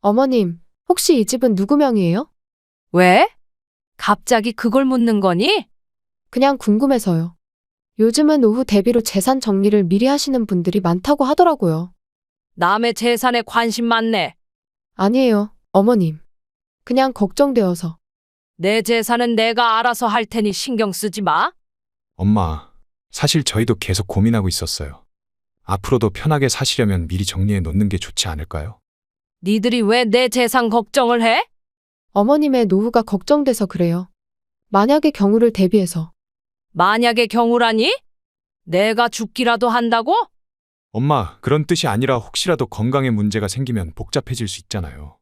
어머님, 혹시 이 집은 누구 명의예요? 왜? 갑자기 그걸 묻는 거니? 그냥 궁금해서요. 요즘은 오후 대비로 재산 정리를 미리 하시는 분들이 많다고 하더라고요. 남의 재산에 관심 많네. 아니에요, 어머님. 그냥 걱정되어서. 내 재산은 내가 알아서 할 테니 신경 쓰지 마. 엄마, 사실 저희도 계속 고민하고 있었어요. 앞으로도 편하게 사시려면 미리 정리해 놓는 게 좋지 않을까요? 니들이 왜 내 재산 걱정을 해? 어머님의 노후가 걱정돼서 그래요. 만약의 경우를 대비해서. 만약의 경우라니? 내가 죽기라도 한다고? 엄마, 그런 뜻이 아니라 혹시라도 건강에 문제가 생기면 복잡해질 수 있잖아요.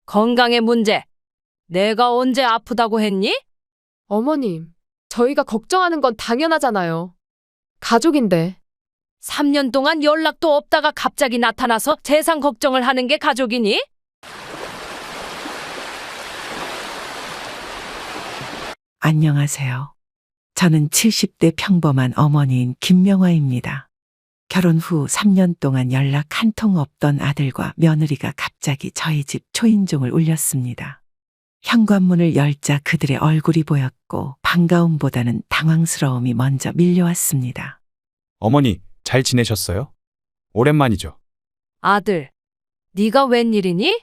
건강의 문제. 내가 언제 아프다고 했니? 어머님, 저희가 걱정하는 건 당연하잖아요. 가족인데. 3년 동안 연락도 없다가 갑자기 나타나서 재산 걱정을 하는 게 가족이니? 안녕하세요. 저는 70대 평범한 어머니인 김명화입니다. 결혼 후 3년 동안 연락 한 통 없던 아들과 며느리가 갑자기 저희 집 초인종을 울렸습니다. 현관문을 열자 그들의 얼굴이 보였고 반가움보다는 당황스러움이 먼저 밀려왔습니다. 어머니, 잘 지내셨어요? 오랜만이죠. 아들, 네가 웬일이니?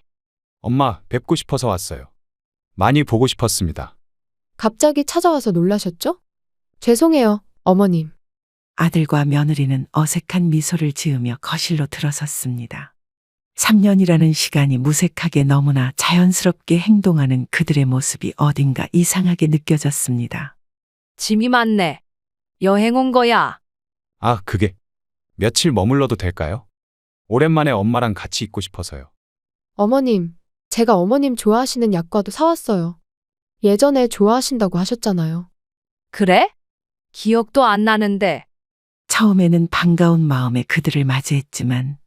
엄마, 뵙고 싶어서 왔어요. 많이 보고 싶었습니다. 갑자기 찾아와서 놀라셨죠? 죄송해요, 어머님. 아들과 며느리는 어색한 미소를 지으며 거실로 들어섰습니다. 3년이라는 시간이 무색하게 너무나 자연스럽게 행동하는 그들의 모습이 어딘가 이상하게 느껴졌습니다. 짐이 많네. 여행 온 거야. 아, 그게 며칠 머물러도 될까요? 오랜만에 엄마랑 같이 있고 싶어서요. 어머님, 제가 어머님 좋아하시는 약과도 사왔어요. 예전에 좋아하신다고 하셨잖아요. 그래? 기억도 안 나는데. 처음에는 반가운 마음에 그들을 맞이했지만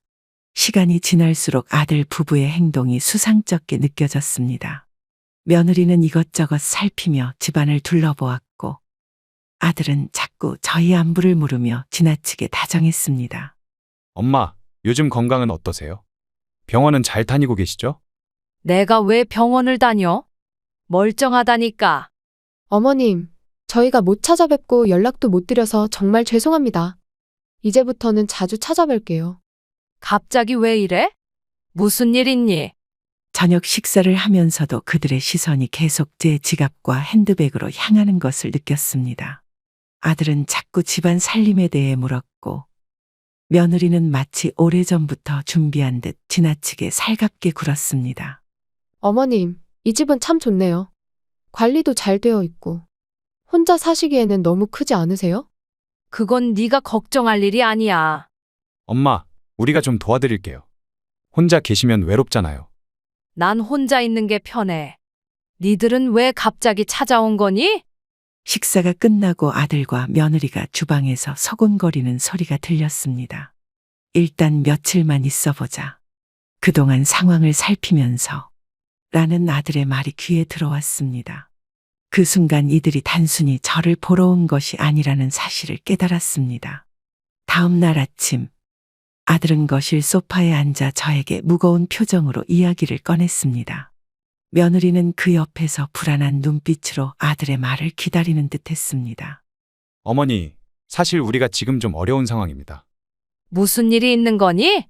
시간이 지날수록 아들 부부의 행동이 수상쩍게 느껴졌습니다. 며느리는 이것저것 살피며 집안을 둘러보았고 아들은 자꾸 저희 안부를 물으며 지나치게 다정했습니다. 엄마, 요즘 건강은 어떠세요? 병원은 잘 다니고 계시죠? 내가 왜 병원을 다녀? 멀쩡하다니까. 어머님, 저희가 못 찾아뵙고 연락도 못 드려서 정말 죄송합니다. 이제부터는 자주 찾아뵐게요. 갑자기 왜 이래? 무슨 일 있니? 저녁 식사를 하면서도 그들의 시선이 계속 제 지갑과 핸드백으로 향하는 것을 느꼈습니다. 아들은 자꾸 집안 살림에 대해 물었고 며느리는 마치 오래전부터 준비한 듯 지나치게 살갑게 굴었습니다. 어머님, 이 집은 참 좋네요. 관리도 잘 되어 있고. 혼자 사시기에는 너무 크지 않으세요? 그건 네가 걱정할 일이 아니야. 엄마, 우리가 좀 도와드릴게요. 혼자 계시면 외롭잖아요. 난 혼자 있는 게 편해. 니들은 왜 갑자기 찾아온 거니? 식사가 끝나고 아들과 며느리가 주방에서 서곤거리는 소리가 들렸습니다. 일단 며칠만 있어보자. 그동안 상황을 살피면서 라는 아들의 말이 귀에 들어왔습니다. 그 순간 이들이 단순히 저를 보러 온 것이 아니라는 사실을 깨달았습니다. 다음 날 아침 아들은 거실 소파에 앉아 저에게 무거운 표정으로 이야기를 꺼냈습니다. 며느리는 그 옆에서 불안한 눈빛으로 아들의 말을 기다리는 듯 했습니다. 어머니, 사실 우리가 지금 좀 어려운 상황입니다. 무슨 일이 있는 거니?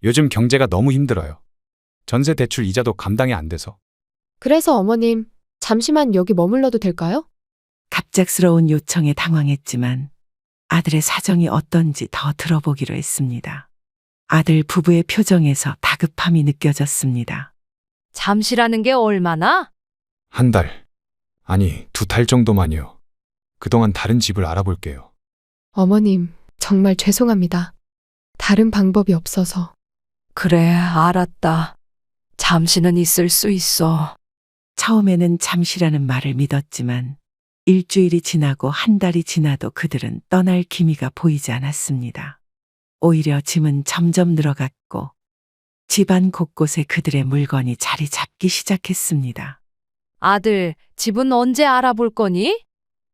요즘 경제가 너무 힘들어요. 전세 대출 이자도 감당이 안 돼서. 그래서 어머님, 잠시만 여기 머물러도 될까요? 갑작스러운 요청에 당황했지만 아들의 사정이 어떤지 더 들어보기로 했습니다. 아들 부부의 표정에서 다급함이 느껴졌습니다. 잠시라는 게 얼마나? 한 달, 아니, 2달 정도만요. 그동안 다른 집을 알아볼게요. 어머님, 정말 죄송합니다. 다른 방법이 없어서. 그래, 알았다. 잠시는 있을 수 있어. 처음에는 잠시라는 말을 믿었지만 일주일이 지나고 한 달이 지나도 그들은 떠날 기미가 보이지 않았습니다. 오히려 짐은 점점 늘어갔고 집안 곳곳에 그들의 물건이 자리 잡기 시작했습니다. 아들, 집은 언제 알아볼 거니?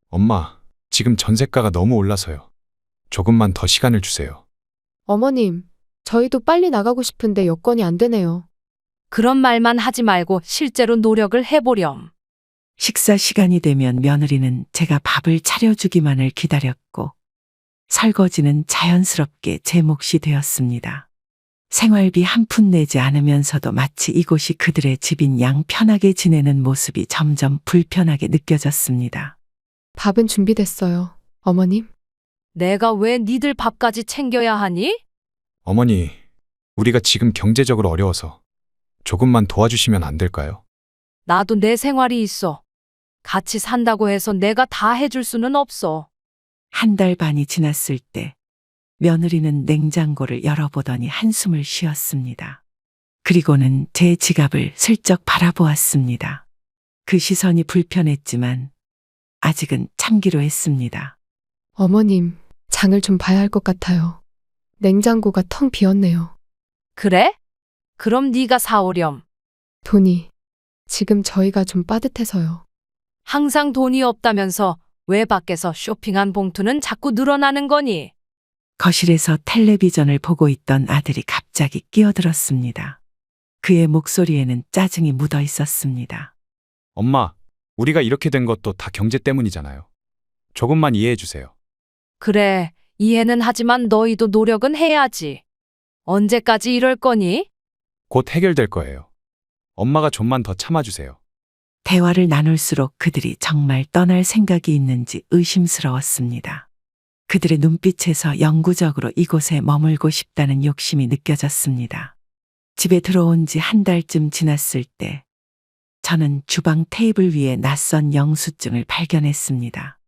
엄마, 지금 전세가가 너무 올라서요. 조금만 더 시간을 주세요. 어머님, 저희도 빨리 나가고 싶은데 여건이 안 되네요. 그런 말만 하지 말고 실제로 노력을 해보렴. 식사 시간이 되면 며느리는 제가 밥을 차려주기만을 기다렸고 설거지는 자연스럽게 제 몫이 되었습니다. 생활비 한 푼 내지 않으면서도 마치 이곳이 그들의 집인 양 편하게 지내는 모습이 점점 불편하게 느껴졌습니다. 밥은 준비됐어요. 어머님. 내가 왜 니들 밥까지 챙겨야 하니? 어머니, 우리가 지금 경제적으로 어려워서 조금만 도와주시면 안 될까요? 나도 내 생활이 있어. 같이 산다고 해서 내가 다 해줄 수는 없어. 한 달 반이 지났을 때 며느리는 냉장고를 열어보더니 한숨을 쉬었습니다. 그리고는 제 지갑을 슬쩍 바라보았습니다. 그 시선이 불편했지만 아직은 참기로 했습니다. 어머님, 장을 좀 봐야 할 것 같아요. 냉장고가 텅 비었네요. 그래? 그럼 네가 사오렴. 돈이 지금 저희가 좀 빠듯해서요. 항상 돈이 없다면서 왜 밖에서 쇼핑한 봉투는 자꾸 늘어나는 거니? 거실에서 텔레비전을 보고 있던 아들이 갑자기 끼어들었습니다. 그의 목소리에는 짜증이 묻어 있었습니다. 엄마, 우리가 이렇게 된 것도 다 경제 때문이잖아요. 조금만 이해해 주세요. 그래, 이해는 하지만 너희도 노력은 해야지. 언제까지 이럴 거니? 곧 해결될 거예요. 엄마가 좀만 더 참아주세요. 대화를 나눌수록 그들이 정말 떠날 생각이 있는지 의심스러웠습니다. 그들의 눈빛에서 영구적으로 이곳에 머물고 싶다는 욕심이 느껴졌습니다. 집에 들어온 지 한 달쯤 지났을 때 저는 주방 테이블 위에 낯선 영수증을 발견했습니다.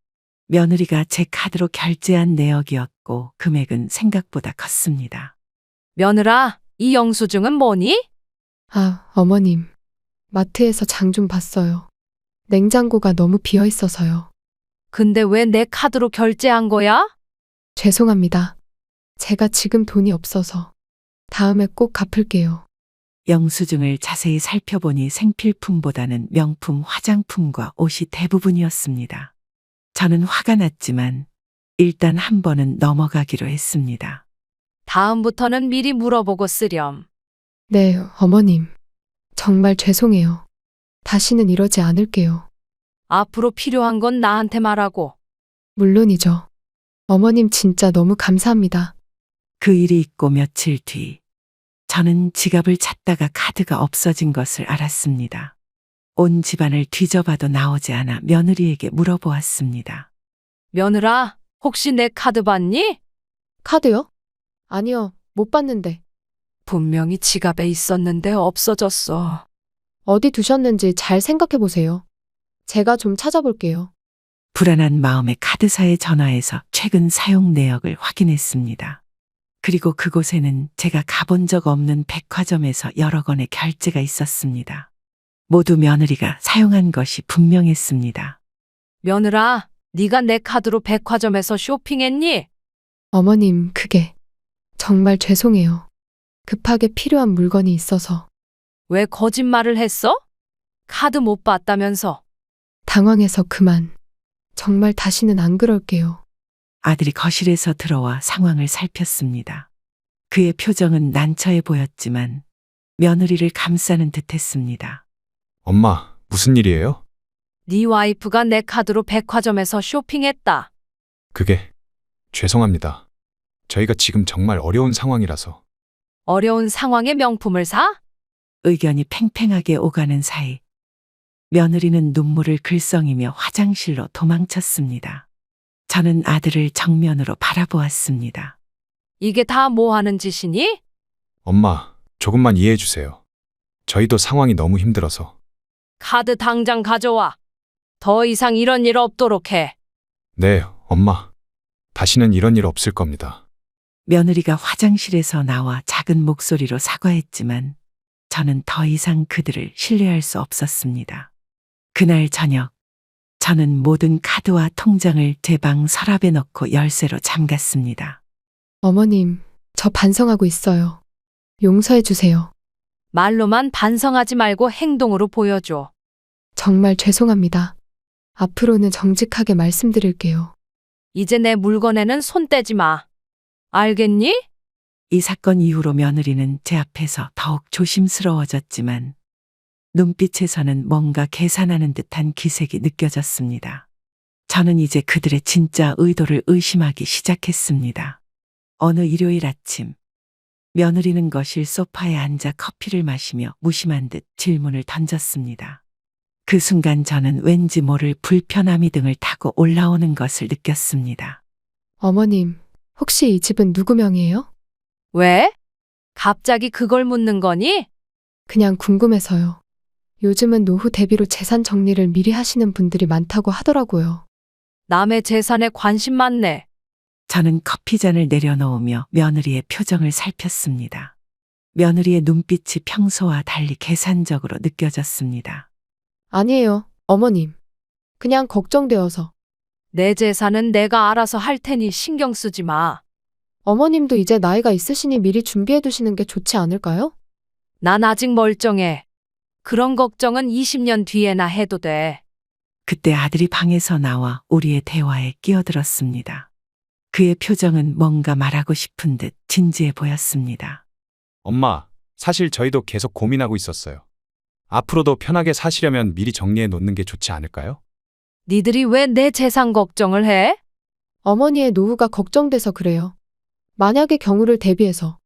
며느리가 제 카드로 결제한 내역이었고 금액은 생각보다 컸습니다. 며느라, 이 영수증은 뭐니? 아, 어머님. 마트에서 장 좀 봤어요. 냉장고가 너무 비어 있어서요. 근데 왜 내 카드로 결제한 거야? 죄송합니다. 제가 지금 돈이 없어서. 다음에 꼭 갚을게요. 영수증을 자세히 살펴보니 생필품보다는 명품 화장품과 옷이 대부분이었습니다. 저는 화가 났지만 일단 한 번은 넘어가기로 했습니다. 다음부터는 미리 물어보고 쓰렴. 네, 어머님. 정말 죄송해요. 다시는 이러지 않을게요. 앞으로 필요한 건 나한테 말하고. 물론이죠. 어머님 진짜 너무 감사합니다. 그 일이 있고 며칠 뒤 저는 지갑을 찾다가 카드가 없어진 것을 알았습니다. 온 집안을 뒤져봐도 나오지 않아 며느리에게 물어보았습니다. 며느라, 혹시 내 카드 봤니? 카드요? 아니요, 못 봤는데. 분명히 지갑에 있었는데 없어졌어. 어디 두셨는지 잘 생각해 보세요. 제가 좀 찾아볼게요. 불안한 마음에 카드사에 전화해서 최근 사용 내역을 확인했습니다. 그리고 그곳에는 제가 가본 적 없는 백화점에서 여러 건의 결제가 있었습니다. 모두 며느리가 사용한 것이 분명했습니다. 며느라, 네가 내 카드로 백화점에서 쇼핑했니? 어머님, 그게 정말 죄송해요. 급하게 필요한 물건이 있어서 왜 거짓말을 했어? 카드 못 봤다면서. 당황해서 그만. 정말 다시는 안 그럴게요. 아들이 거실에서 들어와 상황을 살폈습니다. 그의 표정은 난처해 보였지만 며느리를 감싸는 듯했습니다. 엄마, 무슨 일이에요? 네 와이프가 내 카드로 백화점에서 쇼핑했다. 그게 죄송합니다. 저희가 지금 정말 어려운 상황이라서. 어려운 상황에 명품을 사? 의견이 팽팽하게 오가는 사이 며느리는 눈물을 글썽이며 화장실로 도망쳤습니다. 저는 아들을 정면으로 바라보았습니다. 이게 다 뭐 하는 짓이니? 엄마, 조금만 이해해 주세요. 저희도 상황이 너무 힘들어서. 카드 당장 가져와. 더 이상 이런 일 없도록 해. 네, 엄마. 다시는 이런 일 없을 겁니다. 며느리가 화장실에서 나와 작은 목소리로 사과했지만 저는 더 이상 그들을 신뢰할 수 없었습니다. 그날 저녁, 저는 모든 카드와 통장을 제 방 서랍에 넣고 열쇠로 잠갔습니다. 어머님, 저 반성하고 있어요. 용서해 주세요. 말로만 반성하지 말고 행동으로 보여줘. 정말 죄송합니다. 앞으로는 정직하게 말씀드릴게요. 이제 내 물건에는 손 떼지 마. 알겠니? 이 사건 이후로 며느리는 제 앞에서 더욱 조심스러워졌지만 눈빛에서는 뭔가 계산하는 듯한 기색이 느껴졌습니다. 저는 이제 그들의 진짜 의도를 의심하기 시작했습니다. 어느 일요일 아침, 며느리는 거실 소파에 앉아 커피를 마시며 무심한 듯 질문을 던졌습니다. 그 순간 저는 왠지 모를 불편함이 등을 타고 올라오는 것을 느꼈습니다. 어머님, 혹시 이 집은 누구 명의예요? 왜? 갑자기 그걸 묻는 거니? 그냥 궁금해서요. 요즘은 노후 대비로 재산 정리를 미리 하시는 분들이 많다고 하더라고요. 남의 재산에 관심 많네. 저는 커피잔을 내려놓으며 며느리의 표정을 살폈습니다. 며느리의 눈빛이 평소와 달리 계산적으로 느껴졌습니다. 아니에요, 어머님. 그냥 걱정되어서. 내 재산은 내가 알아서 할 테니 신경 쓰지 마. 어머님도 이제 나이가 있으시니 미리 준비해 두시는 게 좋지 않을까요? 난 아직 멀쩡해. 그런 걱정은 20년 뒤에나 해도 돼. 그때 아들이 방에서 나와 우리의 대화에 끼어들었습니다. 그의 표정은 뭔가 말하고 싶은 듯 진지해 보였습니다. 엄마, 사실 저희도 계속 고민하고 있었어요. 앞으로도 편하게 사시려면 미리 정리해 놓는 게 좋지 않을까요? 니들이 왜 내 재산 걱정을 해? 어머니의 노후가 걱정돼서 그래요. 만약의 경우를 대비해서.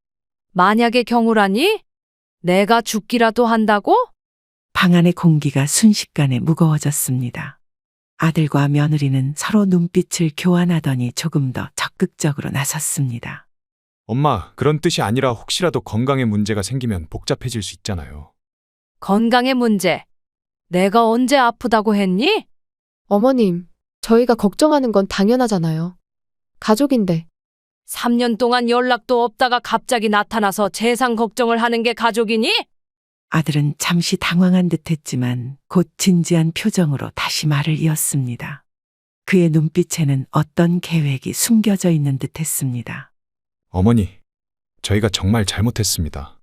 만약의 경우라니? 내가 죽기라도 한다고? 방 안의 공기가 순식간에 무거워졌습니다. 아들과 며느리는 서로 눈빛을 교환하더니 조금 더 적극적으로 나섰습니다. 엄마, 그런 뜻이 아니라 혹시라도 건강에 문제가 생기면 복잡해질 수 있잖아요. 건강의 문제. 내가 언제 아프다고 했니? 어머님, 저희가 걱정하는 건 당연하잖아요. 가족인데. 3년 동안 연락도 없다가 갑자기 나타나서 재산 걱정을 하는 게 가족이니? 아들은 잠시 당황한 듯했지만 곧 진지한 표정으로 다시 말을 이었습니다. 그의 눈빛에는 어떤 계획이 숨겨져 있는 듯했습니다. 어머니, 저희가 정말 잘못했습니다.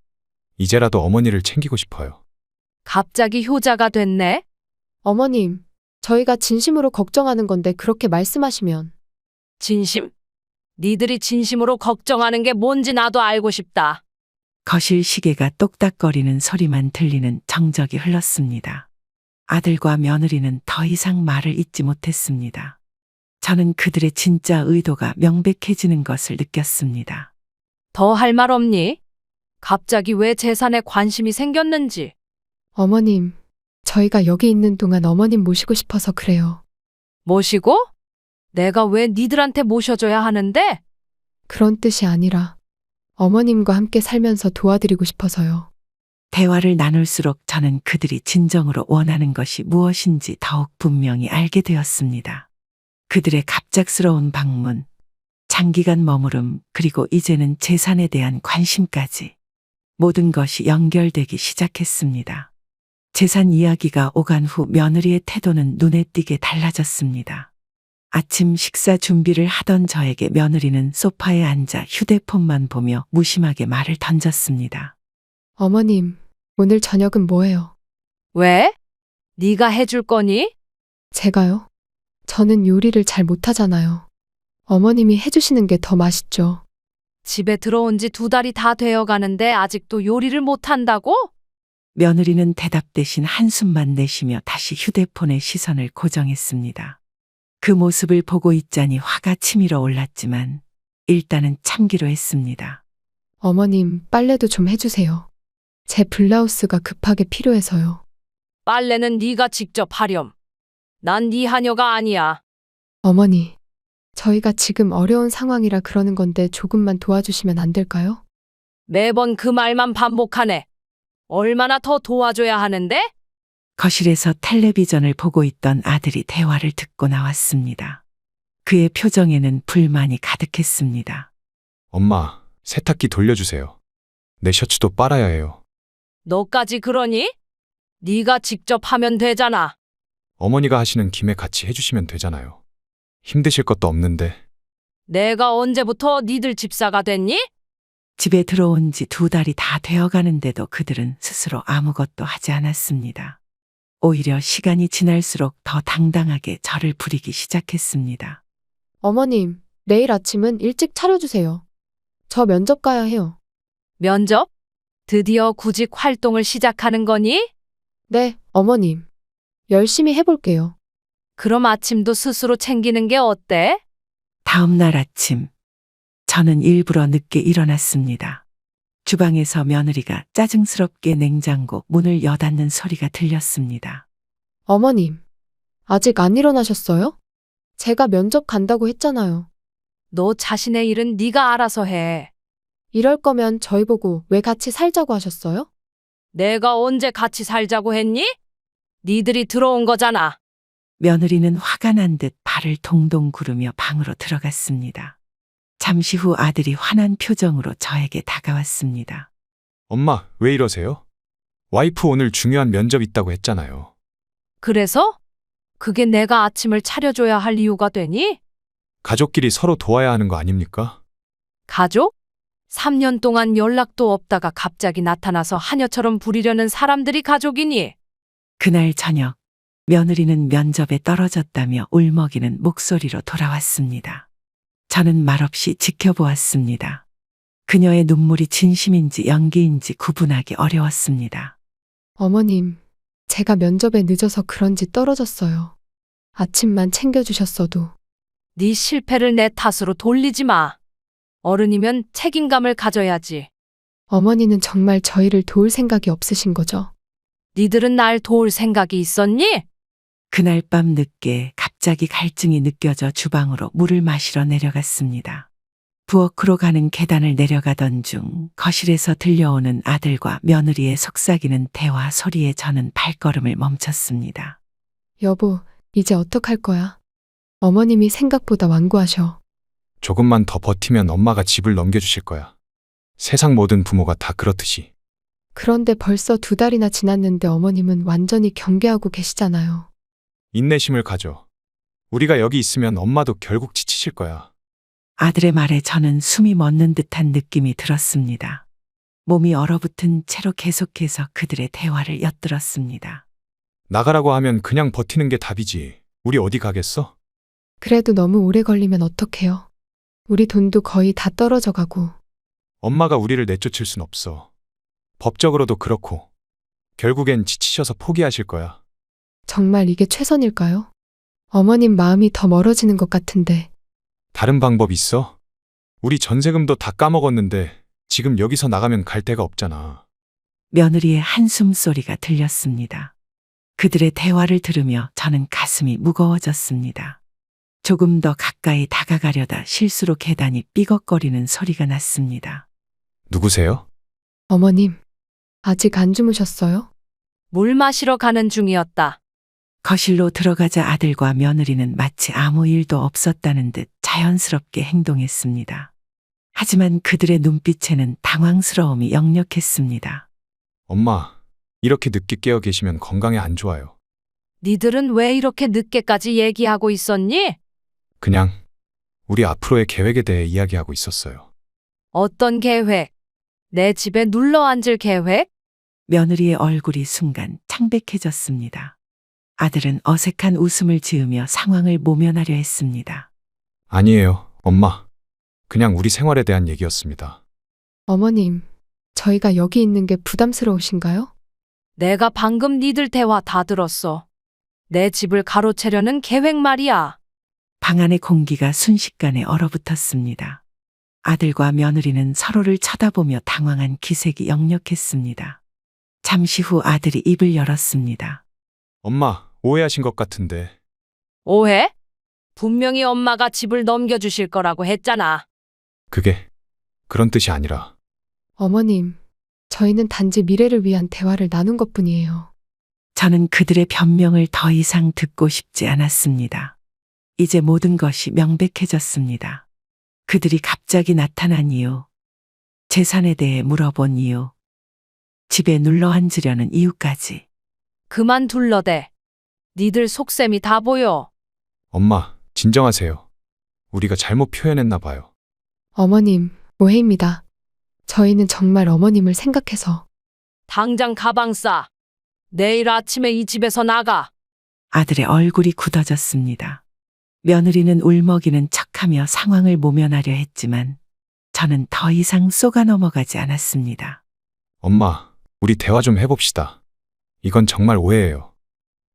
이제라도 어머니를 챙기고 싶어요. 갑자기 효자가 됐네? 어머님, 저희가 진심으로 걱정하는 건데 그렇게 말씀하시면. 진심. 니들이 진심으로 걱정하는 게 뭔지 나도 알고 싶다. 거실 시계가 똑딱거리는 소리만 들리는 정적이 흘렀습니다. 아들과 며느리는 더 이상 말을 잇지 못했습니다. 저는 그들의 진짜 의도가 명백해지는 것을 느꼈습니다. 더 할 말 없니? 갑자기 왜 재산에 관심이 생겼는지. 어머님, 저희가 여기 있는 동안 어머님 모시고 싶어서 그래요. 모시고? 내가 왜 니들한테 모셔줘야 하는데? 그런 뜻이 아니라 어머님과 함께 살면서 도와드리고 싶어서요. 대화를 나눌수록 저는 그들이 진정으로 원하는 것이 무엇인지 더욱 분명히 알게 되었습니다. 그들의 갑작스러운 방문, 장기간 머무름, 그리고 이제는 재산에 대한 관심까지 모든 것이 연결되기 시작했습니다. 재산 이야기가 오간 후 며느리의 태도는 눈에 띄게 달라졌습니다. 아침 식사 준비를 하던 저에게 며느리는 소파에 앉아 휴대폰만 보며 무심하게 말을 던졌습니다. 어머님, 오늘 저녁은 뭐예요? 왜? 네가 해줄 거니? 제가요? 저는 요리를 잘 못하잖아요. 어머님이 해주시는 게 더 맛있죠. 집에 들어온 지 2달이 다 되어 가는데 아직도 요리를 못한다고? 며느리는 대답 대신 한숨만 내쉬며 다시 휴대폰에 시선을 고정했습니다. 그 모습을 보고 있자니 화가 치밀어 올랐지만 일단은 참기로 했습니다. 어머님, 빨래도 좀 해주세요. 제 블라우스가 급하게 필요해서요. 빨래는 네가 직접 하렴. 난 네 하녀가 아니야. 어머니, 저희가 지금 어려운 상황이라 그러는 건데 조금만 도와주시면 안 될까요? 매번 그 말만 반복하네. 얼마나 더 도와줘야 하는데? 거실에서 텔레비전을 보고 있던 아들이 대화를 듣고 나왔습니다. 그의 표정에는 불만이 가득했습니다. 엄마, 세탁기 돌려주세요. 내 셔츠도 빨아야 해요. 너까지 그러니? 네가 직접 하면 되잖아. 어머니가 하시는 김에 같이 해주시면 되잖아요. 힘드실 것도 없는데. 내가 언제부터 니들 집사가 됐니? 집에 들어온 지 2달이 다 되어가는데도 그들은 스스로 아무것도 하지 않았습니다. 오히려 시간이 지날수록 더 당당하게 저를 부리기 시작했습니다. 어머님, 내일 아침은 일찍 차려주세요. 저 면접 가야 해요. 면접? 드디어 구직 활동을 시작하는 거니? 네, 어머님. 열심히 해볼게요. 그럼 아침도 스스로 챙기는 게 어때? 다음 날 아침, 저는 일부러 늦게 일어났습니다. 주방에서 며느리가 짜증스럽게 냉장고 문을 여닫는 소리가 들렸습니다. 어머님, 아직 안 일어나셨어요? 제가 면접 간다고 했잖아요. 너 자신의 일은 네가 알아서 해. 이럴 거면 저희 보고 왜 같이 살자고 하셨어요? 내가 언제 같이 살자고 했니? 니들이 들어온 거잖아. 며느리는 화가 난 듯 발을 동동 구르며 방으로 들어갔습니다. 잠시 후 아들이 화난 표정으로 저에게 다가왔습니다. 엄마, 왜 이러세요? 와이프 오늘 중요한 면접 있다고 했잖아요. 그래서? 그게 내가 아침을 차려줘야 할 이유가 되니? 가족끼리 서로 도와야 하는 거 아닙니까? 가족? 3년 동안 연락도 없다가 갑자기 나타나서 하녀처럼 부리려는 사람들이 가족이니? 그날 저녁, 며느리는 면접에 떨어졌다며 울먹이는 목소리로 돌아왔습니다. 저는 말없이 지켜보았습니다. 그녀의 눈물이 진심인지 연기인지 구분하기 어려웠습니다. 어머님, 제가 면접에 늦어서 그런지 떨어졌어요. 아침만 챙겨주셨어도. 네 실패를 내 탓으로 돌리지 마. 어른이면 책임감을 가져야지. 어머니는 정말 저희를 도울 생각이 없으신 거죠? 니들은 날 도울 생각이 있었니? 그날 밤 늦게 갑자기 갈증이 느껴져 주방으로 물을 마시러 내려갔습니다. 부엌으로 가는 계단을 내려가던 중 거실에서 들려오는 아들과 며느리의 속삭이는 대화 소리에 저는 발걸음을 멈췄습니다. 여보, 이제 어떡할 거야? 어머님이 생각보다 완고하셔. 조금만 더 버티면 엄마가 집을 넘겨주실 거야. 세상 모든 부모가 다 그렇듯이. 그런데 벌써 2달이나 지났는데 어머님은 완전히 경계하고 계시잖아요. 인내심을 가져. 우리가 여기 있으면 엄마도 결국 지치실 거야. 아들의 말에 저는 숨이 멎는 듯한 느낌이 들었습니다. 몸이 얼어붙은 채로 계속해서 그들의 대화를 엿들었습니다. 나가라고 하면 그냥 버티는 게 답이지. 우리 어디 가겠어? 그래도 너무 오래 걸리면 어떡해요? 우리 돈도 거의 다 떨어져 가고. 엄마가 우리를 내쫓을 순 없어. 법적으로도 그렇고. 결국엔 지치셔서 포기하실 거야. 정말 이게 최선일까요? 어머님 마음이 더 멀어지는 것 같은데. 다른 방법 있어? 우리 전세금도 다 까먹었는데 지금 여기서 나가면 갈 데가 없잖아. 며느리의 한숨 소리가 들렸습니다. 그들의 대화를 들으며 저는 가슴이 무거워졌습니다. 조금 더 가까이 다가가려다 실수로 계단이 삐걱거리는 소리가 났습니다. 누구세요? 어머님, 아직 안 주무셨어요? 물 마시러 가는 중이었다. 거실로 들어가자 아들과 며느리는 마치 아무 일도 없었다는 듯 자연스럽게 행동했습니다. 하지만 그들의 눈빛에는 당황스러움이 역력했습니다. 엄마, 이렇게 늦게 깨어 계시면 건강에 안 좋아요. 니들은 왜 이렇게 늦게까지 얘기하고 있었니? 그냥 우리 앞으로의 계획에 대해 이야기하고 있었어요. 어떤 계획? 내 집에 눌러 앉을 계획? 며느리의 얼굴이 순간 창백해졌습니다. 아들은 어색한 웃음을 지으며 상황을 모면하려 했습니다. 아니에요, 엄마. 그냥 우리 생활에 대한 얘기였습니다. 어머님, 저희가 여기 있는 게 부담스러우신가요? 내가 방금 니들 대화 다 들었어. 내 집을 가로채려는 계획 말이야. 방 안의 공기가 순식간에 얼어붙었습니다. 아들과 며느리는 서로를 쳐다보며 당황한 기색이 역력했습니다. 잠시 후 아들이 입을 열었습니다. 엄마, 오해하신 것 같은데. 오해? 분명히 엄마가 집을 넘겨주실 거라고 했잖아. 그게 그런 뜻이 아니라. 어머님, 저희는 단지 미래를 위한 대화를 나눈 것뿐이에요. 저는 그들의 변명을 더 이상 듣고 싶지 않았습니다. 이제 모든 것이 명백해졌습니다. 그들이 갑자기 나타난 이유, 재산에 대해 물어본 이유, 집에 눌러 앉으려는 이유까지. 그만 둘러대. 니들 속셈이 다 보여. 엄마, 진정하세요. 우리가 잘못 표현했나 봐요. 어머님, 오해입니다. 저희는 정말 어머님을 생각해서. 당장 가방 싸. 내일 아침에 이 집에서 나가. 아들의 얼굴이 굳어졌습니다. 며느리는 울먹이는 척하며 상황을 모면하려 했지만 저는 더 이상 쏘가 넘어가지 않았습니다. 엄마, 우리 대화 좀 해봅시다. 이건 정말 오해예요.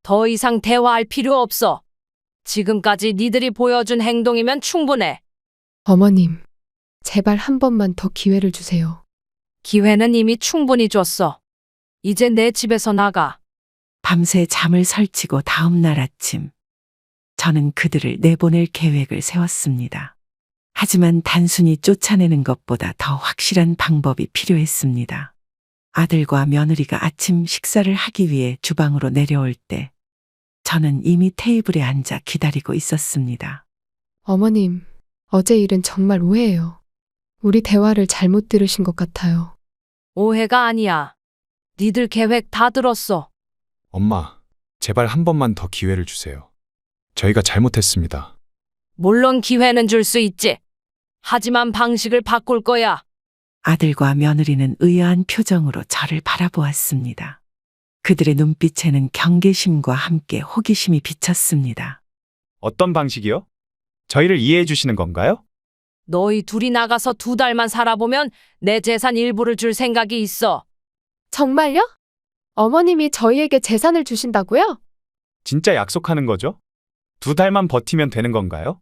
더 이상 대화할 필요 없어. 지금까지 니들이 보여준 행동이면 충분해. 어머님, 제발 한 번만 더 기회를 주세요. 기회는 이미 충분히 줬어. 이제 내 집에서 나가. 밤새 잠을 설치고 다음 날 아침, 저는 그들을 내보낼 계획을 세웠습니다. 하지만 단순히 쫓아내는 것보다 더 확실한 방법이 필요했습니다. 아들과 며느리가 아침 식사를 하기 위해 주방으로 내려올 때, 저는 이미 테이블에 앉아 기다리고 있었습니다. 어머님, 어제 일은 정말 오해예요. 우리 대화를 잘못 들으신 것 같아요. 오해가 아니야. 니들 계획 다 들었어. 엄마, 제발 한 번만 더 기회를 주세요. 저희가 잘못했습니다. 물론 기회는 줄 수 있지. 하지만 방식을 바꿀 거야. 아들과 며느리는 의아한 표정으로 저를 바라보았습니다. 그들의 눈빛에는 경계심과 함께 호기심이 비쳤습니다. 어떤 방식이요? 저희를 이해해 주시는 건가요? 너희 둘이 나가서 2달만 살아보면 내 재산 일부를 줄 생각이 있어. 정말요? 어머님이 저희에게 재산을 주신다고요? 진짜 약속하는 거죠? 2달만 버티면 되는 건가요?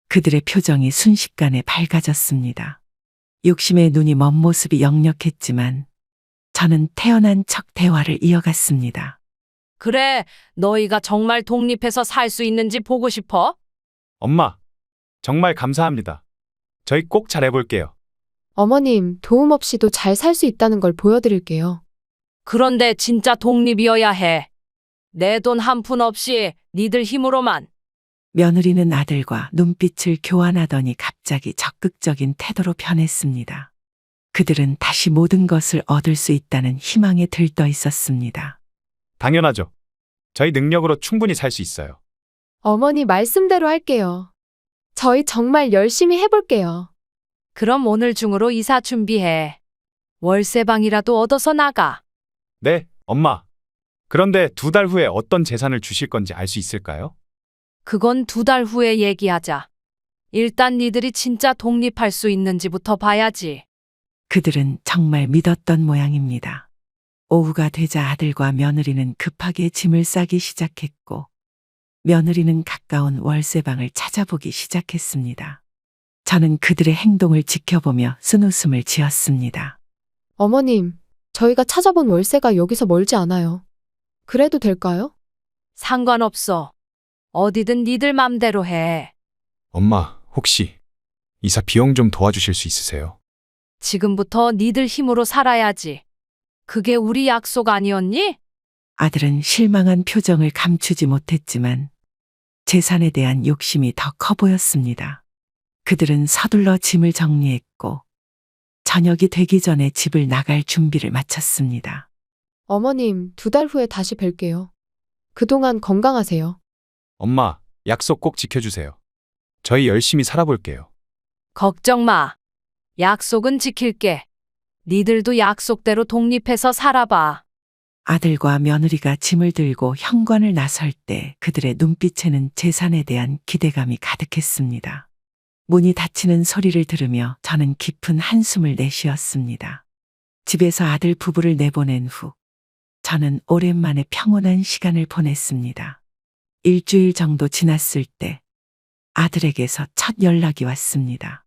그들의 표정이 순식간에 밝아졌습니다. 욕심의 눈이 먼 모습이 역력했지만 저는 태어난 척 대화를 이어갔습니다. 그래, 너희가 정말 독립해서 살 수 있는지 보고 싶어? 엄마, 정말 감사합니다. 저희 꼭 잘해볼게요. 어머님, 도움 없이도 잘 살 수 있다는 걸 보여드릴게요. 그런데 진짜 독립이어야 해. 내 돈 한 푼 없이 니들 힘으로만. 며느리는 아들과 눈빛을 교환하더니 갑자기 적극적인 태도로 변했습니다. 그들은 다시 모든 것을 얻을 수 있다는 희망에 들떠 있었습니다. 당연하죠. 저희 능력으로 충분히 살 수 있어요. 어머니 말씀대로 할게요. 저희 정말 열심히 해볼게요. 그럼 오늘 중으로 이사 준비해. 월세방이라도 얻어서 나가. 네, 엄마. 그런데 2달 후에 어떤 재산을 주실 건지 알 수 있을까요? 그건 2달 후에 얘기하자. 일단 니들이 진짜 독립할 수 있는지부터 봐야지. 그들은 정말 믿었던 모양입니다. 오후가 되자 아들과 며느리는 급하게 짐을 싸기 시작했고, 며느리는 가까운 월세방을 찾아보기 시작했습니다. 저는 그들의 행동을 지켜보며 쓴웃음을 지었습니다. 어머님, 저희가 찾아본 월세가 여기서 멀지 않아요. 그래도 될까요? 상관없어. 어디든 니들 맘대로 해. 엄마, 혹시 이사 비용 좀 도와주실 수 있으세요? 지금부터 니들 힘으로 살아야지. 그게 우리 약속 아니었니? 아들은 실망한 표정을 감추지 못했지만 재산에 대한 욕심이 더 커 보였습니다. 그들은 서둘러 짐을 정리했고 저녁이 되기 전에 집을 나갈 준비를 마쳤습니다. 어머님, 2달 후에 다시 뵐게요. 그동안 건강하세요. 엄마, 약속 꼭 지켜주세요. 저희 열심히 살아볼게요. 걱정 마. 약속은 지킬게. 니들도 약속대로 독립해서 살아봐. 아들과 며느리가 짐을 들고 현관을 나설 때 그들의 눈빛에는 재산에 대한 기대감이 가득했습니다. 문이 닫히는 소리를 들으며 저는 깊은 한숨을 내쉬었습니다. 집에서 아들 부부를 내보낸 후 저는 오랜만에 평온한 시간을 보냈습니다. 일주일 정도 지났을 때 아들에게서 첫 연락이 왔습니다.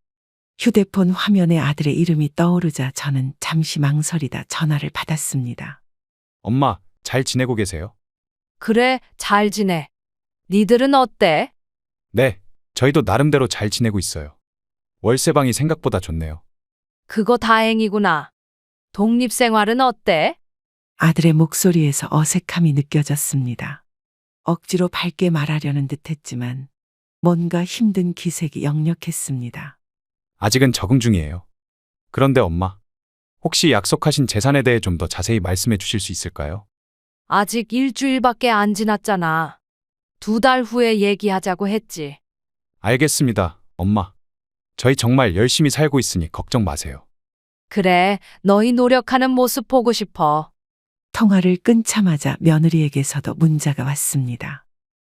휴대폰 화면에 아들의 이름이 떠오르자 저는 잠시 망설이다 전화를 받았습니다. 엄마, 잘 지내고 계세요? 그래, 잘 지내. 니들은 어때? 네, 저희도 나름대로 잘 지내고 있어요. 월세방이 생각보다 좋네요. 그거 다행이구나. 독립생활은 어때? 아들의 목소리에서 어색함이 느껴졌습니다. 억지로 밝게 말하려는 듯했지만 뭔가 힘든 기색이 역력했습니다. 아직은 적응 중이에요. 그런데 엄마, 혹시 약속하신 재산에 대해 좀 더 자세히 말씀해 주실 수 있을까요? 아직 일주일밖에 안 지났잖아. 2달 후에 얘기하자고 했지. 알겠습니다, 엄마. 저희 정말 열심히 살고 있으니 걱정 마세요. 그래, 너희 노력하는 모습 보고 싶어. 통화를 끊자마자 며느리에게서도 문자가 왔습니다.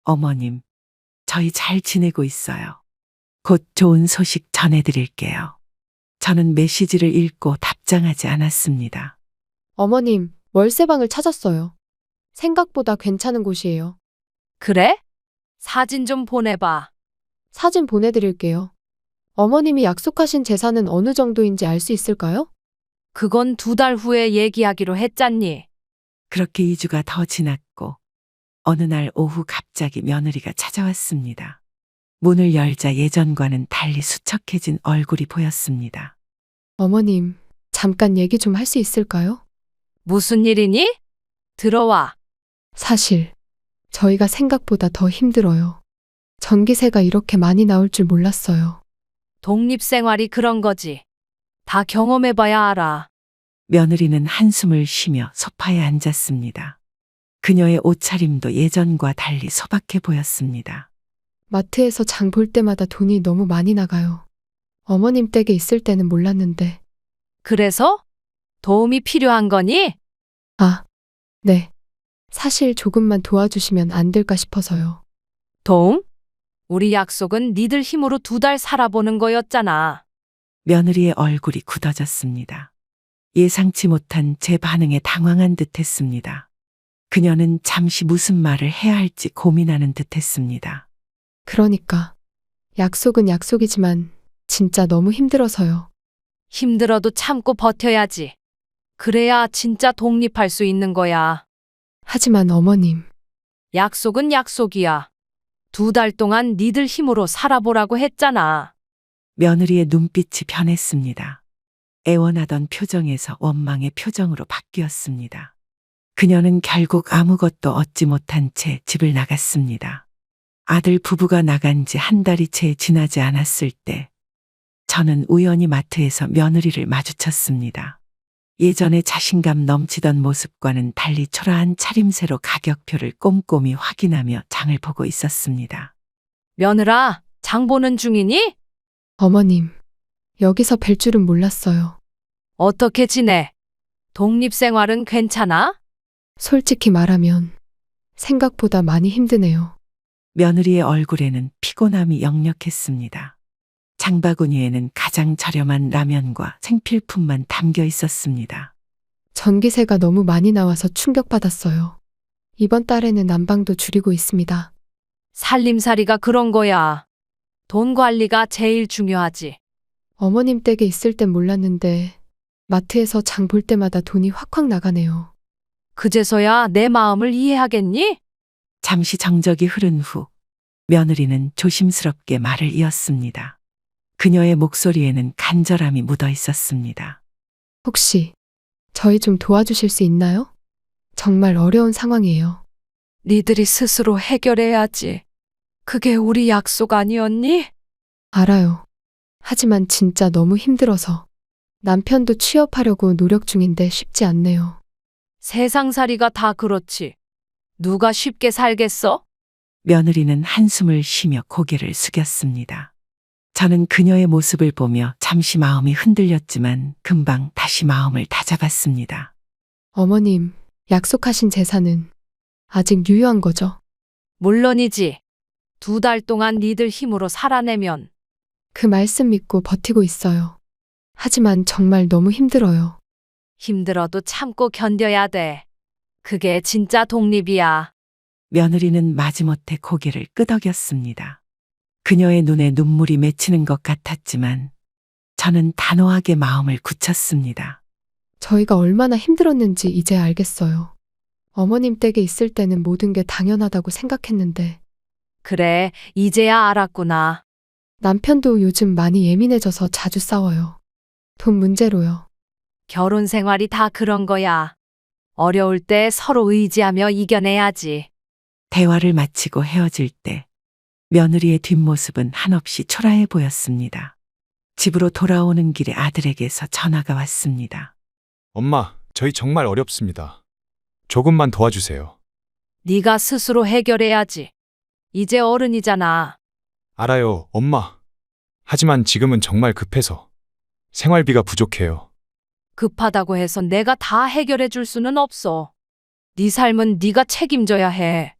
어머님, 저희 잘 지내고 있어요. 곧 좋은 소식 전해드릴게요. 저는 메시지를 읽고 답장하지 않았습니다. 어머님, 월세방을 찾았어요. 생각보다 괜찮은 곳이에요. 그래? 사진 좀 보내봐. 사진 보내드릴게요. 어머님이 약속하신 재산은 어느 정도인지 알 수 있을까요? 그건 2달 후에 얘기하기로 했잖니. 그렇게 2주가 더 지났고 어느 날 오후 갑자기 며느리가 찾아왔습니다. 문을 열자 예전과는 달리 수척해진 얼굴이 보였습니다. 어머님, 잠깐 얘기 좀 할 수 있을까요? 무슨 일이니? 들어와. 사실, 저희가 생각보다 더 힘들어요. 전기세가 이렇게 많이 나올 줄 몰랐어요. 독립생활이 그런 거지. 다 경험해봐야 알아. 며느리는 한숨을 쉬며 소파에 앉았습니다. 그녀의 옷차림도 예전과 달리 소박해 보였습니다. 마트에서 장 볼 때마다 돈이 너무 많이 나가요. 어머님 댁에 있을 때는 몰랐는데. 그래서? 도움이 필요한 거니? 아, 네. 사실 조금만 도와주시면 안 될까 싶어서요. 도움? 우리 약속은 니들 힘으로 2달 살아보는 거였잖아. 며느리의 얼굴이 굳어졌습니다. 예상치 못한 제 반응에 당황한 듯 했습니다. 그녀는 잠시 무슨 말을 해야 할지 고민하는 듯 했습니다. 그러니까. 약속은 약속이지만 진짜 너무 힘들어서요. 힘들어도 참고 버텨야지. 그래야 진짜 독립할 수 있는 거야. 하지만 어머님, 약속은 약속이야. 2달 동안 니들 힘으로 살아보라고 했잖아. 며느리의 눈빛이 변했습니다. 애원하던 표정에서 원망의 표정으로 바뀌었습니다. 그녀는 결국 아무것도 얻지 못한 채 집을 나갔습니다. 아들 부부가 나간 지 1달이 채 지나지 않았을 때 저는 우연히 마트에서 며느리를 마주쳤습니다. 예전에 자신감 넘치던 모습과는 달리 초라한 차림새로 가격표를 꼼꼼히 확인하며 장을 보고 있었습니다. 며느라, 장 보는 중이니? 어머님, 여기서 뵐 줄은 몰랐어요. 어떻게 지내? 독립생활은 괜찮아? 솔직히 말하면 생각보다 많이 힘드네요. 며느리의 얼굴에는 피곤함이 역력했습니다. 장바구니에는 가장 저렴한 라면과 생필품만 담겨 있었습니다. 전기세가 너무 많이 나와서 충격받았어요. 이번 달에는 난방도 줄이고 있습니다. 살림살이가 그런 거야. 돈 관리가 제일 중요하지. 어머님 댁에 있을 땐 몰랐는데 마트에서 장 볼 때마다 돈이 확확 나가네요. 그제서야 내 마음을 이해하겠니? 잠시 정적이 흐른 후 며느리는 조심스럽게 말을 이었습니다. 그녀의 목소리에는 간절함이 묻어 있었습니다. 혹시 저희 좀 도와주실 수 있나요? 정말 어려운 상황이에요. 니들이 스스로 해결해야지. 그게 우리 약속 아니었니? 알아요. 하지만 진짜 너무 힘들어서 남편도 취업하려고 노력 중인데 쉽지 않네요. 세상살이가 다 그렇지. 누가 쉽게 살겠어? 며느리는 한숨을 쉬며 고개를 숙였습니다. 저는 그녀의 모습을 보며 잠시 마음이 흔들렸지만 금방 다시 마음을 다잡았습니다. 어머님, 약속하신 재산은 아직 유효한 거죠? 물론이지. 2달 동안 니들 힘으로 살아내면 그 말씀 믿고 버티고 있어요. 하지만 정말 너무 힘들어요. 힘들어도 참고 견뎌야 돼. 그게 진짜 독립이야. 며느리는 마지못해 고개를 끄덕였습니다. 그녀의 눈에 눈물이 맺히는 것 같았지만 저는 단호하게 마음을 굳혔습니다. 저희가 얼마나 힘들었는지 이제 알겠어요. 어머님 댁에 있을 때는 모든 게 당연하다고 생각했는데 그래, 이제야 알았구나. 남편도 요즘 많이 예민해져서 자주 싸워요. 돈 문제로요. 결혼 생활이 다 그런 거야. 어려울 때 서로 의지하며 이겨내야지. 대화를 마치고 헤어질 때 며느리의 뒷모습은 한없이 초라해 보였습니다. 집으로 돌아오는 길에 아들에게서 전화가 왔습니다. 엄마, 저희 정말 어렵습니다. 조금만 도와주세요. 네가 스스로 해결해야지. 이제 어른이잖아. 알아요, 엄마. 하지만 지금은 정말 급해서 생활비가 부족해요. 급하다고 해서 내가 다 해결해 줄 수는 없어. 네 삶은 네가 책임져야 해.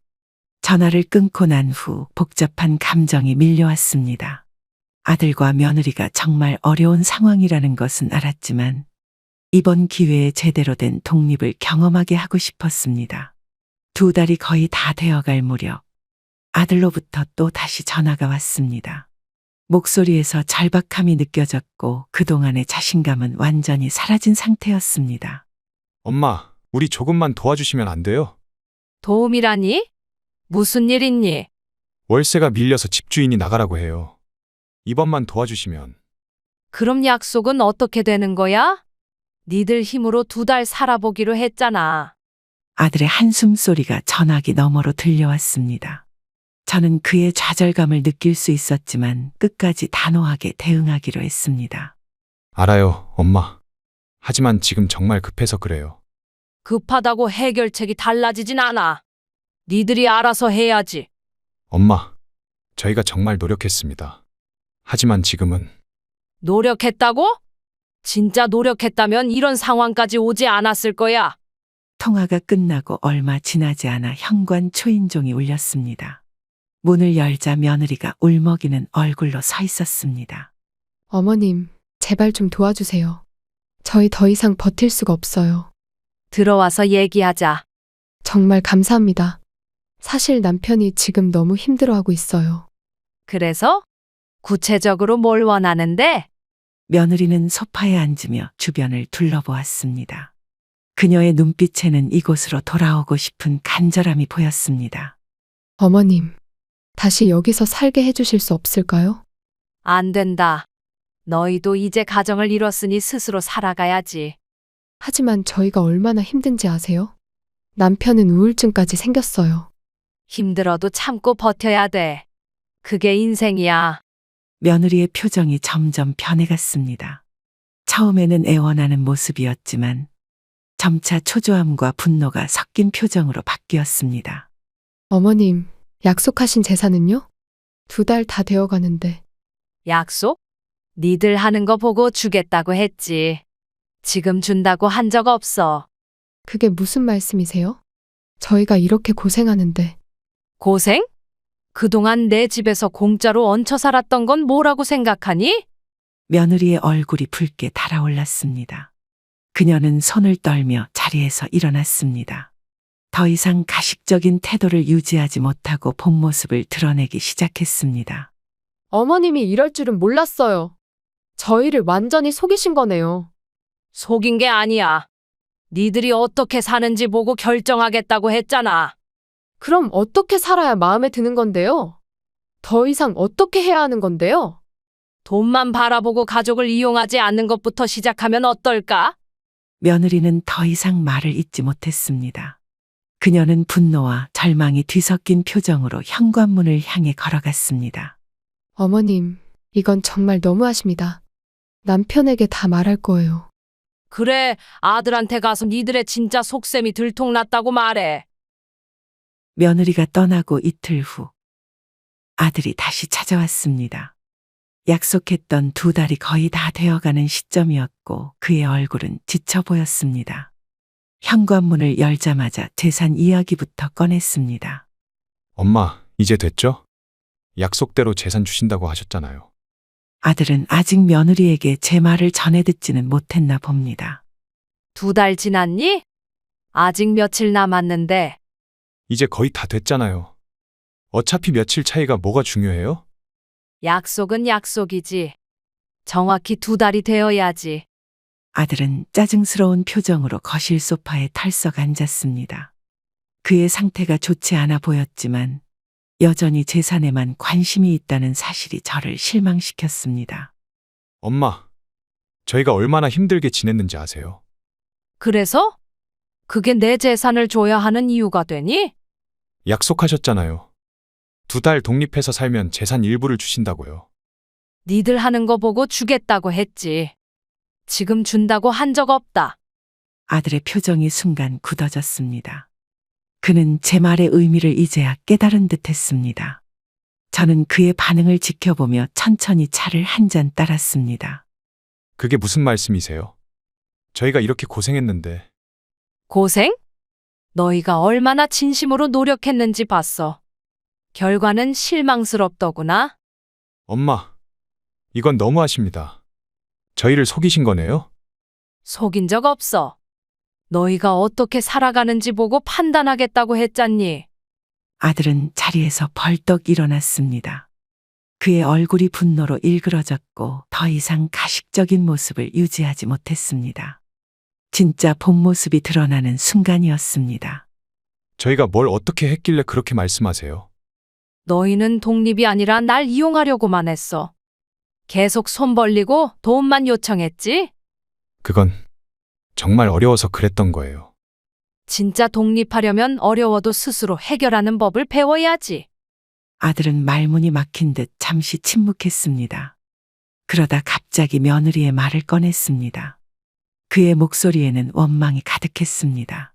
전화를 끊고 난 후 복잡한 감정이 밀려왔습니다. 아들과 며느리가 정말 어려운 상황이라는 것은 알았지만 이번 기회에 제대로 된 독립을 경험하게 하고 싶었습니다. 2달이 거의 다 되어갈 무렵 아들로부터 또 다시 전화가 왔습니다. 목소리에서 절박함이 느껴졌고 그동안의 자신감은 완전히 사라진 상태였습니다. 엄마, 우리 조금만 도와주시면 안 돼요? 도움이라니? 무슨 일 있니? 월세가 밀려서 집주인이 나가라고 해요. 이번만 도와주시면. 그럼 약속은 어떻게 되는 거야? 니들 힘으로 2달 살아보기로 했잖아. 아들의 한숨 소리가 전화기 너머로 들려왔습니다. 저는 그의 좌절감을 느낄 수 있었지만 끝까지 단호하게 대응하기로 했습니다. 알아요, 엄마. 하지만 지금 정말 급해서 그래요. 급하다고 해결책이 달라지진 않아. 니들이 알아서 해야지. 엄마, 저희가 정말 노력했습니다. 하지만 지금은 노력했다고? 진짜 노력했다면 이런 상황까지 오지 않았을 거야. 통화가 끝나고 얼마 지나지 않아 현관 초인종이 울렸습니다. 문을 열자 며느리가 울먹이는 얼굴로 서 있었습니다. 어머님, 제발 좀 도와주세요. 저희 더 이상 버틸 수가 없어요. 들어와서 얘기하자. 정말 감사합니다. 사실 남편이 지금 너무 힘들어하고 있어요. 그래서? 구체적으로 뭘 원하는데? 며느리는 소파에 앉으며 주변을 둘러보았습니다. 그녀의 눈빛에는 이곳으로 돌아오고 싶은 간절함이 보였습니다. 어머님, 다시 여기서 살게 해주실 수 없을까요? 안 된다. 너희도 이제 가정을 이뤘으니 스스로 살아가야지. 하지만 저희가 얼마나 힘든지 아세요? 남편은 우울증까지 생겼어요. 힘들어도 참고 버텨야 돼. 그게 인생이야. 며느리의 표정이 점점 변해갔습니다. 처음에는 애원하는 모습이었지만 점차 초조함과 분노가 섞인 표정으로 바뀌었습니다. 어머님, 약속하신 재산은요? 2달 다 되어가는데. 약속? 니들 하는 거 보고 주겠다고 했지. 지금 준다고 한 적 없어. 그게 무슨 말씀이세요? 저희가 이렇게 고생하는데. 고생? 그동안 내 집에서 공짜로 얹혀 살았던 건 뭐라고 생각하니? 며느리의 얼굴이 붉게 달아올랐습니다. 그녀는 손을 떨며 자리에서 일어났습니다. 더 이상 가식적인 태도를 유지하지 못하고 본 모습을 드러내기 시작했습니다. 어머님이 이럴 줄은 몰랐어요. 저희를 완전히 속이신 거네요. 속인 게 아니야. 니들이 어떻게 사는지 보고 결정하겠다고 했잖아. 그럼 어떻게 살아야 마음에 드는 건데요? 더 이상 어떻게 해야 하는 건데요? 돈만 바라보고 가족을 이용하지 않는 것부터 시작하면 어떨까? 며느리는 더 이상 말을 잇지 못했습니다. 그녀는 분노와 절망이 뒤섞인 표정으로 현관문을 향해 걸어갔습니다. 어머님, 이건 정말 너무하십니다. 남편에게 다 말할 거예요. 그래, 아들한테 가서 니들의 진짜 속셈이 들통났다고 말해. 며느리가 떠나고 이틀 후 아들이 다시 찾아왔습니다. 약속했던 2달이 거의 다 되어가는 시점이었고 그의 얼굴은 지쳐 보였습니다. 현관문을 열자마자 재산 이야기부터 꺼냈습니다. 엄마, 이제 됐죠? 약속대로 재산 주신다고 하셨잖아요. 아들은 아직 며느리에게 제 말을 전해 듣지는 못했나 봅니다. 2달 지났니? 아직 며칠 남았는데. 이제 거의 다 됐잖아요. 어차피 며칠 차이가 뭐가 중요해요? 약속은 약속이지. 정확히 2달이 되어야지. 아들은 짜증스러운 표정으로 거실 소파에 털썩 앉았습니다. 그의 상태가 좋지 않아 보였지만 여전히 재산에만 관심이 있다는 사실이 저를 실망시켰습니다. 엄마, 저희가 얼마나 힘들게 지냈는지 아세요? 그래서? 그게 내 재산을 줘야 하는 이유가 되니? 약속하셨잖아요. 2달 독립해서 살면 재산 일부를 주신다고요. 니들 하는 거 보고 주겠다고 했지. 지금 준다고 한 적 없다. 아들의 표정이 순간 굳어졌습니다. 그는 제 말의 의미를 이제야 깨달은 듯 했습니다. 저는 그의 반응을 지켜보며 천천히 차를 한 잔 따랐습니다. 그게 무슨 말씀이세요? 저희가 이렇게 고생했는데. 고생? 너희가 얼마나 진심으로 노력했는지 봤어. 결과는 실망스럽더구나. 엄마, 이건 너무하십니다. 저희를 속이신 거네요? 속인 적 없어. 너희가 어떻게 살아가는지 보고 판단하겠다고 했잖니. 아들은 자리에서 벌떡 일어났습니다. 그의 얼굴이 분노로 일그러졌고 더 이상 가식적인 모습을 유지하지 못했습니다. 진짜 본 모습이 드러나는 순간이었습니다. 저희가 뭘 어떻게 했길래 그렇게 말씀하세요? 너희는 독립이 아니라 날 이용하려고만 했어. 계속 손 벌리고 도움만 요청했지? 그건 정말 어려워서 그랬던 거예요. 진짜 독립하려면 어려워도 스스로 해결하는 법을 배워야지. 아들은 말문이 막힌 듯 잠시 침묵했습니다. 그러다 갑자기 며느리의 말을 꺼냈습니다. 그의 목소리에는 원망이 가득했습니다.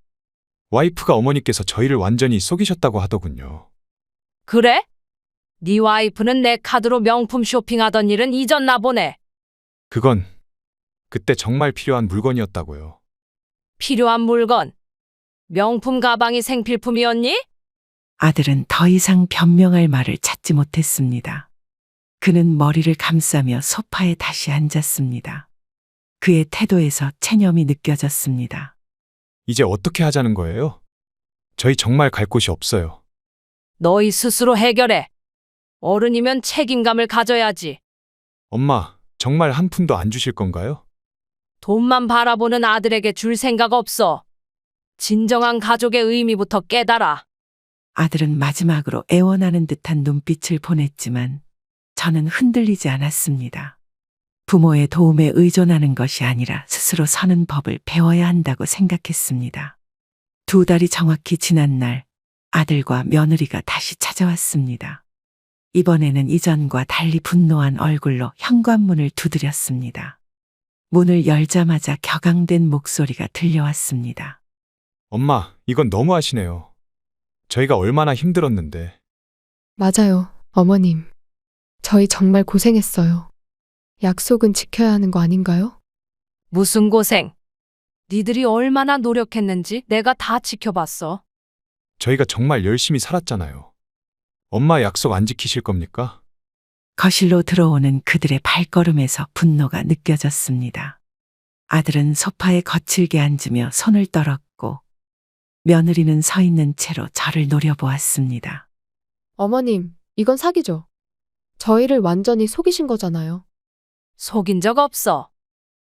와이프가 어머니께서 저희를 완전히 속이셨다고 하더군요. 그래? 네 와이프는 내 카드로 명품 쇼핑하던 일은 잊었나 보네. 그건 그때 정말 필요한 물건이었다고요. 필요한 물건. 명품 가방이 생필품이었니? 아들은 더 이상 변명할 말을 찾지 못했습니다. 그는 머리를 감싸며 소파에 다시 앉았습니다. 그의 태도에서 체념이 느껴졌습니다. 이제 어떻게 하자는 거예요? 저희 정말 갈 곳이 없어요. 너희 스스로 해결해. 어른이면 책임감을 가져야지. 엄마, 정말 한 푼도 안 주실 건가요? 돈만 바라보는 아들에게 줄 생각 없어. 진정한 가족의 의미부터 깨달아. 아들은 마지막으로 애원하는 듯한 눈빛을 보냈지만 저는 흔들리지 않았습니다. 부모의 도움에 의존하는 것이 아니라 스스로 서는 법을 배워야 한다고 생각했습니다. 2달이 정확히 지난 날 아들과 며느리가 다시 찾아왔습니다. 이번에는 이전과 달리 분노한 얼굴로 현관문을 두드렸습니다. 문을 열자마자 격앙된 목소리가 들려왔습니다. 엄마, 이건 너무하시네요. 저희가 얼마나 힘들었는데. 맞아요, 어머님. 저희 정말 고생했어요. 약속은 지켜야 하는 거 아닌가요? 무슨 고생. 니들이 얼마나 노력했는지 내가 다 지켜봤어. 저희가 정말 열심히 살았잖아요. 엄마 약속 안 지키실 겁니까? 거실로 들어오는 그들의 발걸음에서 분노가 느껴졌습니다. 아들은 소파에 거칠게 앉으며 손을 떨었고 며느리는 서 있는 채로 저를 노려보았습니다. 어머님, 이건 사기죠. 저희를 완전히 속이신 거잖아요. 속인 적 없어.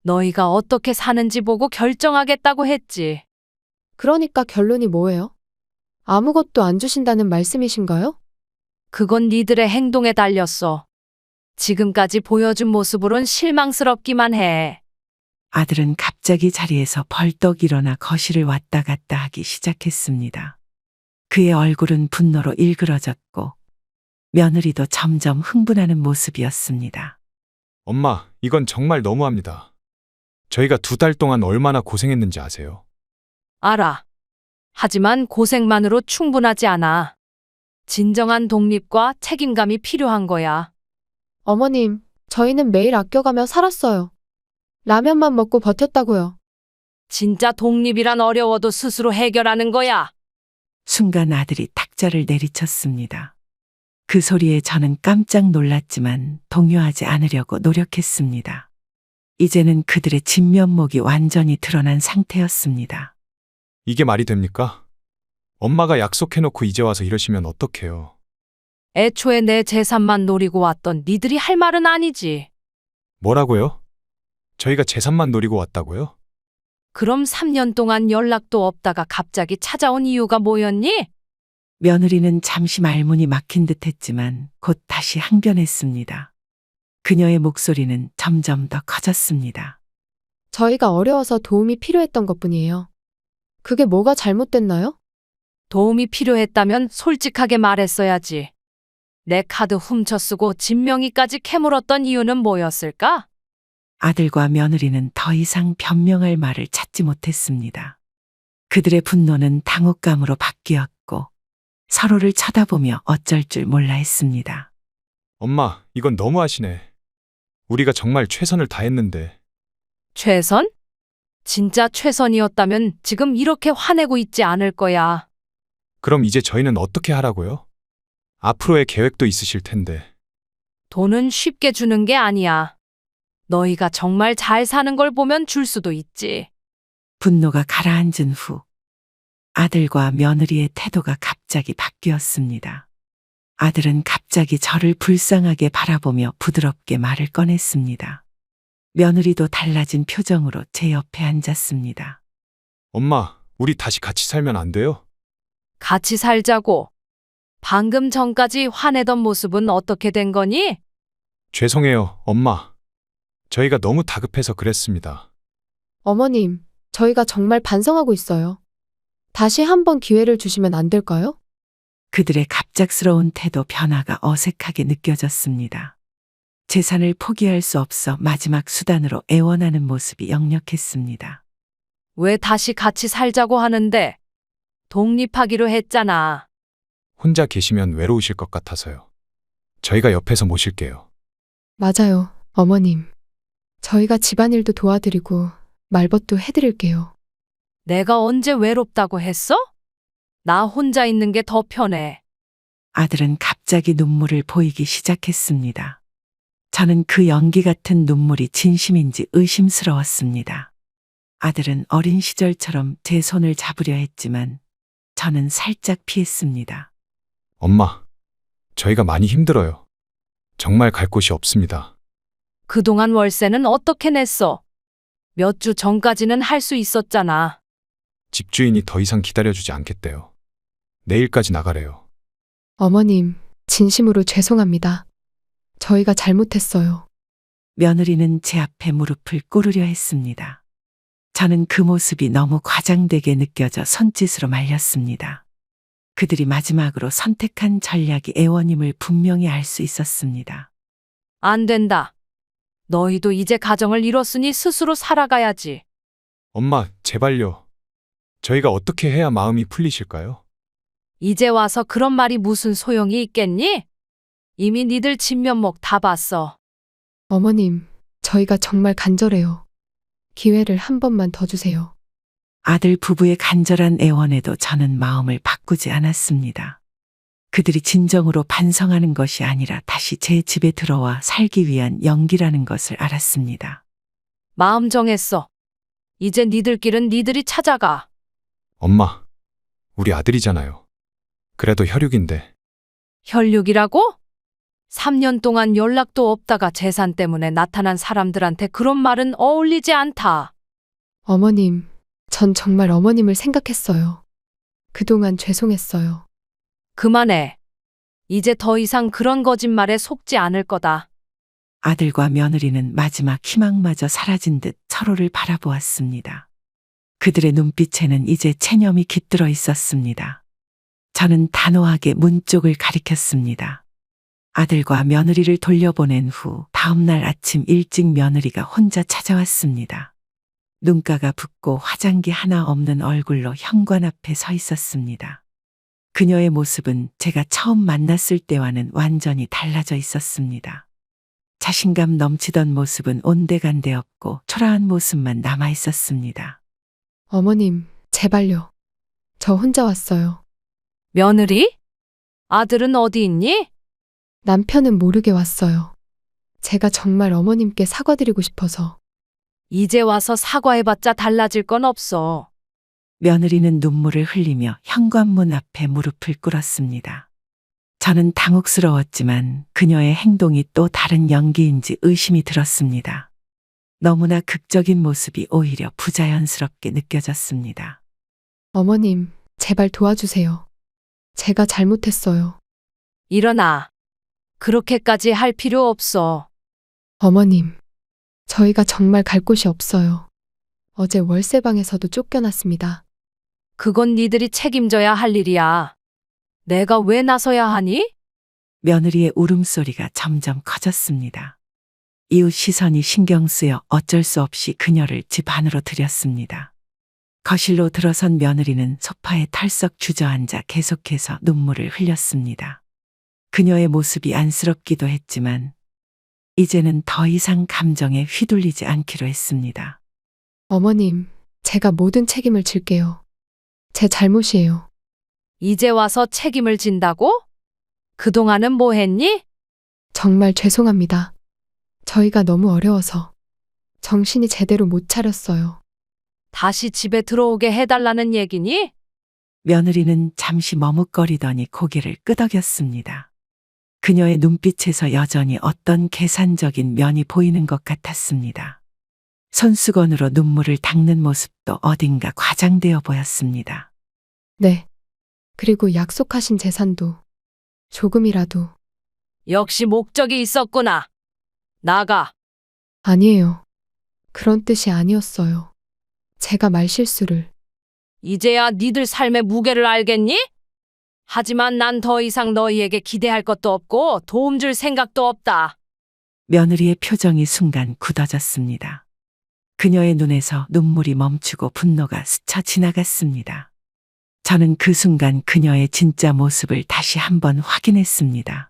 너희가 어떻게 사는지 보고 결정하겠다고 했지. 그러니까 결론이 뭐예요? 아무것도 안 주신다는 말씀이신가요? 그건 니들의 행동에 달렸어. 지금까지 보여준 모습으론 실망스럽기만 해. 아들은 갑자기 자리에서 벌떡 일어나 거실을 왔다 갔다 하기 시작했습니다. 그의 얼굴은 분노로 일그러졌고 며느리도 점점 흥분하는 모습이었습니다. 엄마, 이건 정말 너무합니다. 저희가 2달 동안 얼마나 고생했는지 아세요? 알아. 하지만 고생만으로 충분하지 않아. 진정한 독립과 책임감이 필요한 거야. 어머님, 저희는 매일 아껴가며 살았어요. 라면만 먹고 버텼다고요. 진짜 독립이란 어려워도 스스로 해결하는 거야. 순간 아들이 탁자를 내리쳤습니다. 그 소리에 저는 깜짝 놀랐지만 동요하지 않으려고 노력했습니다. 이제는 그들의 진면목이 완전히 드러난 상태였습니다. 이게 말이 됩니까? 엄마가 약속해놓고 이제 와서 이러시면 어떡해요? 애초에 내 재산만 노리고 왔던 니들이 할 말은 아니지. 뭐라고요? 저희가 재산만 노리고 왔다고요? 그럼 3년 동안 연락도 없다가 갑자기 찾아온 이유가 뭐였니? 며느리는 잠시 말문이 막힌 듯 했지만 곧 다시 항변했습니다. 그녀의 목소리는 점점 더 커졌습니다. 저희가 어려워서 도움이 필요했던 것뿐이에요. 그게 뭐가 잘못됐나요? 도움이 필요했다면 솔직하게 말했어야지. 내 카드 훔쳐 쓰고 진명이까지 캐물었던 이유는 뭐였을까? 아들과 며느리는 더 이상 변명할 말을 찾지 못했습니다. 그들의 분노는 당혹감으로 바뀌었고 서로를 쳐다보며 어쩔 줄 몰라 했습니다. 엄마, 이건 너무하시네. 우리가 정말 최선을 다했는데. 최선? 진짜 최선이었다면 지금 이렇게 화내고 있지 않을 거야. 그럼 이제 저희는 어떻게 하라고요? 앞으로의 계획도 있으실 텐데. 돈은 쉽게 주는 게 아니야. 너희가 정말 잘 사는 걸 보면 줄 수도 있지. 분노가 가라앉은 후 아들과 며느리의 태도가 갑자기 바뀌었습니다. 아들은 갑자기 저를 불쌍하게 바라보며 부드럽게 말을 꺼냈습니다. 며느리도 달라진 표정으로 제 옆에 앉았습니다. 엄마, 우리 다시 같이 살면 안 돼요? 같이 살자고. 방금 전까지 화내던 모습은 어떻게 된 거니? 죄송해요, 엄마. 저희가 너무 다급해서 그랬습니다. 어머님, 저희가 정말 반성하고 있어요. 다시 한번 기회를 주시면 안 될까요? 그들의 갑작스러운 태도 변화가 어색하게 느껴졌습니다. 재산을 포기할 수 없어 마지막 수단으로 애원하는 모습이 역력했습니다. 왜 다시 같이 살자고 하는데? 독립하기로 했잖아. 혼자 계시면 외로우실 것 같아서요. 저희가 옆에서 모실게요. 맞아요, 어머님. 저희가 집안일도 도와드리고 말벗도 해드릴게요. 내가 언제 외롭다고 했어? 나 혼자 있는 게 더 편해. 아들은 갑자기 눈물을 보이기 시작했습니다. 저는 그 연기 같은 눈물이 진심인지 의심스러웠습니다. 아들은 어린 시절처럼 제 손을 잡으려 했지만 저는 살짝 피했습니다. 엄마, 저희가 많이 힘들어요. 정말 갈 곳이 없습니다. 그동안 월세는 어떻게 냈어? 몇 주 전까지는 할 수 있었잖아. 집주인이 더 이상 기다려주지 않겠대요. 내일까지 나가래요. 어머님, 진심으로 죄송합니다. 저희가 잘못했어요. 며느리는 제 앞에 무릎을 꿇으려 했습니다. 저는 그 모습이 너무 과장되게 느껴져 손짓으로 말렸습니다. 그들이 마지막으로 선택한 전략이 애원임을 분명히 알 수 있었습니다. 안 된다. 너희도 이제 가정을 이뤘으니 스스로 살아가야지. 엄마, 제발요. 저희가 어떻게 해야 마음이 풀리실까요? 이제 와서 그런 말이 무슨 소용이 있겠니? 이미 니들 진면목 다 봤어. 어머님, 저희가 정말 간절해요. 기회를 한 번만 더 주세요. 아들 부부의 간절한 애원에도 저는 마음을 바꾸지 않았습니다. 그들이 진정으로 반성하는 것이 아니라 다시 제 집에 들어와 살기 위한 연기라는 것을 알았습니다. 마음 정했어. 이제 니들 길은 니들이 찾아가. 엄마, 우리 아들이잖아요. 그래도 혈육인데. 혈육이라고? 3년 동안 연락도 없다가 재산 때문에 나타난 사람들한테 그런 말은 어울리지 않다. 어머님, 전 정말 어머님을 생각했어요. 그동안 죄송했어요. 그만해. 이제 더 이상 그런 거짓말에 속지 않을 거다. 아들과 며느리는 마지막 희망마저 사라진 듯 서로를 바라보았습니다. 그들의 눈빛에는 이제 체념이 깃들어 있었습니다. 저는 단호하게 문 쪽을 가리켰습니다. 아들과 며느리를 돌려보낸 후 다음날 아침 일찍 며느리가 혼자 찾아왔습니다. 눈가가 붓고 화장기 하나 없는 얼굴로 현관 앞에 서 있었습니다. 그녀의 모습은 제가 처음 만났을 때와는 완전히 달라져 있었습니다. 자신감 넘치던 모습은 온데간데 없고 초라한 모습만 남아 있었습니다. 어머님, 제발요. 저 혼자 왔어요. 며느리? 아들은 어디 있니? 남편은 모르게 왔어요. 제가 정말 어머님께 사과드리고 싶어서. 이제 와서 사과해봤자 달라질 건 없어. 며느리는 눈물을 흘리며 현관문 앞에 무릎을 꿇었습니다. 저는 당혹스러웠지만 그녀의 행동이 또 다른 연기인지 의심이 들었습니다. 너무나 극적인 모습이 오히려 부자연스럽게 느껴졌습니다. 어머님, 제발 도와주세요. 제가 잘못했어요. 일어나. 그렇게까지 할 필요 없어. 어머님, 저희가 정말 갈 곳이 없어요. 어제 월세방에서도 쫓겨났습니다. 그건 니들이 책임져야 할 일이야. 내가 왜 나서야 하니? 며느리의 울음소리가 점점 커졌습니다. 이웃 시선이 신경 쓰여 어쩔 수 없이 그녀를 집 안으로 들였습니다. 거실로 들어선 며느리는 소파에 털썩 주저앉아 계속해서 눈물을 흘렸습니다. 그녀의 모습이 안쓰럽기도 했지만 이제는 더 이상 감정에 휘둘리지 않기로 했습니다. 어머님, 제가 모든 책임을 질게요. 제 잘못이에요. 이제 와서 책임을 진다고? 그동안은 뭐 했니? 정말 죄송합니다. 저희가 너무 어려워서 정신이 제대로 못 차렸어요. 다시 집에 들어오게 해달라는 얘기니? 며느리는 잠시 머뭇거리더니 고개를 끄덕였습니다. 그녀의 눈빛에서 여전히 어떤 계산적인 면이 보이는 것 같았습니다. 손수건으로 눈물을 닦는 모습도 어딘가 과장되어 보였습니다. 네. 그리고 약속하신 재산도 조금이라도. 역시 목적이 있었구나. 나가. 아니에요. 그런 뜻이 아니었어요. 제가 말실수를. 이제야 니들 삶의 무게를 알겠니? 하지만 난 더 이상 너희에게 기대할 것도 없고 도움 줄 생각도 없다. 며느리의 표정이 순간 굳어졌습니다. 그녀의 눈에서 눈물이 멈추고 분노가 스쳐 지나갔습니다. 저는 그 순간 그녀의 진짜 모습을 다시 한번 확인했습니다.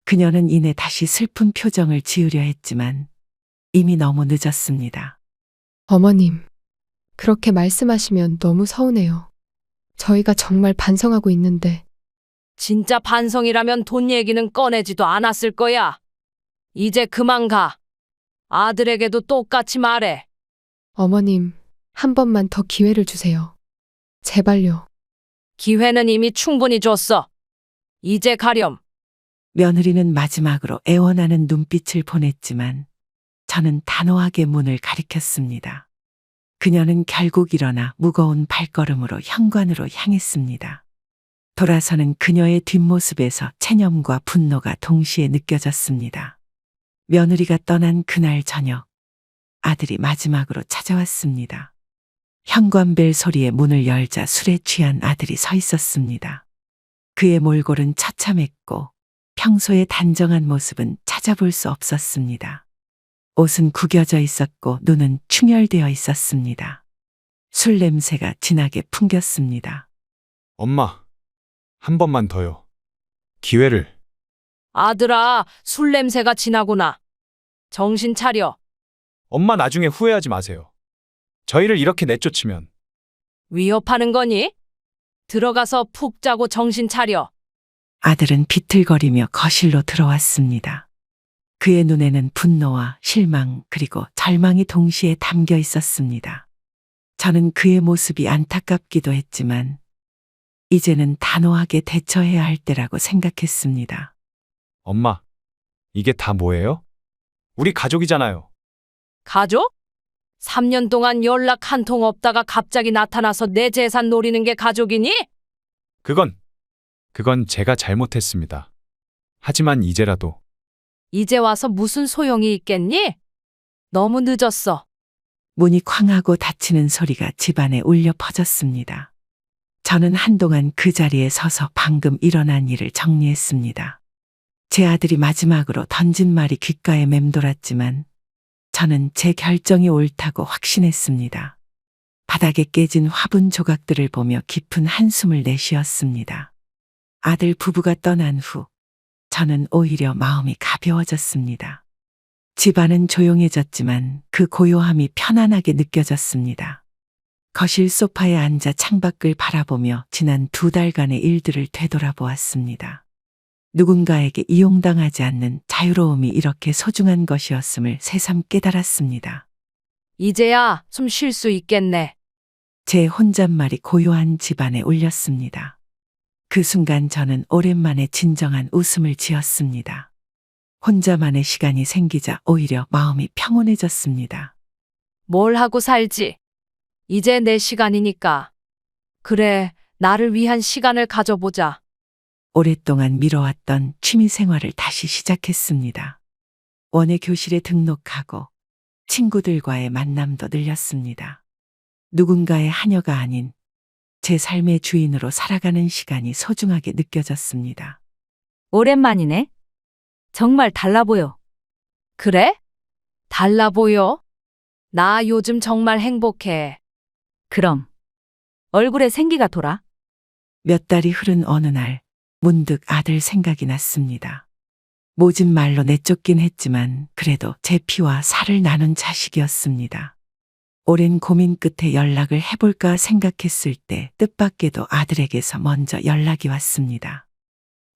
그녀는 이내 다시 슬픈 표정을 지으려 했지만 이미 너무 늦었습니다. 어머님, 그렇게 말씀하시면 너무 서운해요. 저희가 정말 반성하고 있는데. 진짜 반성이라면 돈 얘기는 꺼내지도 않았을 거야. 이제 그만 가. 아들에게도 똑같이 말해. 어머님, 한 번만 더 기회를 주세요. 제발요. 기회는 이미 충분히 줬어. 이제 가렴. 며느리는 마지막으로 애원하는 눈빛을 보냈지만 저는 단호하게 문을 가리켰습니다. 그녀는 결국 일어나 무거운 발걸음으로 현관으로 향했습니다. 돌아서는 그녀의 뒷모습에서 체념과 분노가 동시에 느껴졌습니다. 며느리가 떠난 그날 저녁, 아들이 마지막으로 찾아왔습니다. 현관벨 소리에 문을 열자 술에 취한 아들이 서 있었습니다. 그의 몰골은 처참했고 평소의 단정한 모습은 찾아볼 수 없었습니다. 옷은 구겨져 있었고 눈은 충혈되어 있었습니다. 술 냄새가 진하게 풍겼습니다. 엄마, 한 번만 더요. 기회를. 아들아, 술 냄새가 진하구나. 정신 차려. 엄마 나중에 후회하지 마세요. 저희를 이렇게 내쫓으면 위협하는 거니? 들어가서 푹 자고 정신 차려. 아들은 비틀거리며 거실로 들어왔습니다. 그의 눈에는 분노와 실망 그리고 절망이 동시에 담겨 있었습니다. 저는 그의 모습이 안타깝기도 했지만 이제는 단호하게 대처해야 할 때라고 생각했습니다. 엄마, 이게 다 뭐예요? 우리 가족이잖아요. 가족? 3년 동안 연락 한 통 없다가 갑자기 나타나서 내 재산 노리는 게 가족이니? 그건 제가 잘못했습니다. 하지만 이제라도 이제 와서 무슨 소용이 있겠니? 너무 늦었어. 문이 쾅하고 닫히는 소리가 집안에 울려 퍼졌습니다. 저는 한동안 그 자리에 서서 방금 일어난 일을 정리했습니다. 제 아들이 마지막으로 던진 말이 귓가에 맴돌았지만 저는 제 결정이 옳다고 확신했습니다. 바닥에 깨진 화분 조각들을 보며 깊은 한숨을 내쉬었습니다. 아들 부부가 떠난 후 저는 오히려 마음이 가벼워졌습니다. 집안은 조용해졌지만 그 고요함이 편안하게 느껴졌습니다. 거실 소파에 앉아 창밖을 바라보며 지난 2달간의 일들을 되돌아보았습니다. 누군가에게 이용당하지 않는 자유로움이 이렇게 소중한 것이었음을 새삼 깨달았습니다. 이제야 숨 쉴 수 있겠네. 제 혼잣말이 고요한 집안에 울렸습니다. 그 순간 저는 오랜만에 진정한 웃음을 지었습니다. 혼자만의 시간이 생기자 오히려 마음이 평온해졌습니다. 뭘 하고 살지? 이제 내 시간이니까. 그래, 나를 위한 시간을 가져보자. 오랫동안 미뤄왔던 취미 생활을 다시 시작했습니다. 원예 교실에 등록하고 친구들과의 만남도 늘렸습니다. 누군가의 하녀가 아닌 제 삶의 주인으로 살아가는 시간이 소중하게 느껴졌습니다. 오랜만이네. 정말 달라 보여. 그래? 달라 보여? 나 요즘 정말 행복해. 그럼. 얼굴에 생기가 돌아. 몇 달이 흐른 어느 날 문득 아들 생각이 났습니다. 모진 말로 내쫓긴 했지만 그래도 제 피와 살을 나눈 자식이었습니다. 오랜 고민 끝에 연락을 해볼까 생각했을 때 뜻밖에도 아들에게서 먼저 연락이 왔습니다.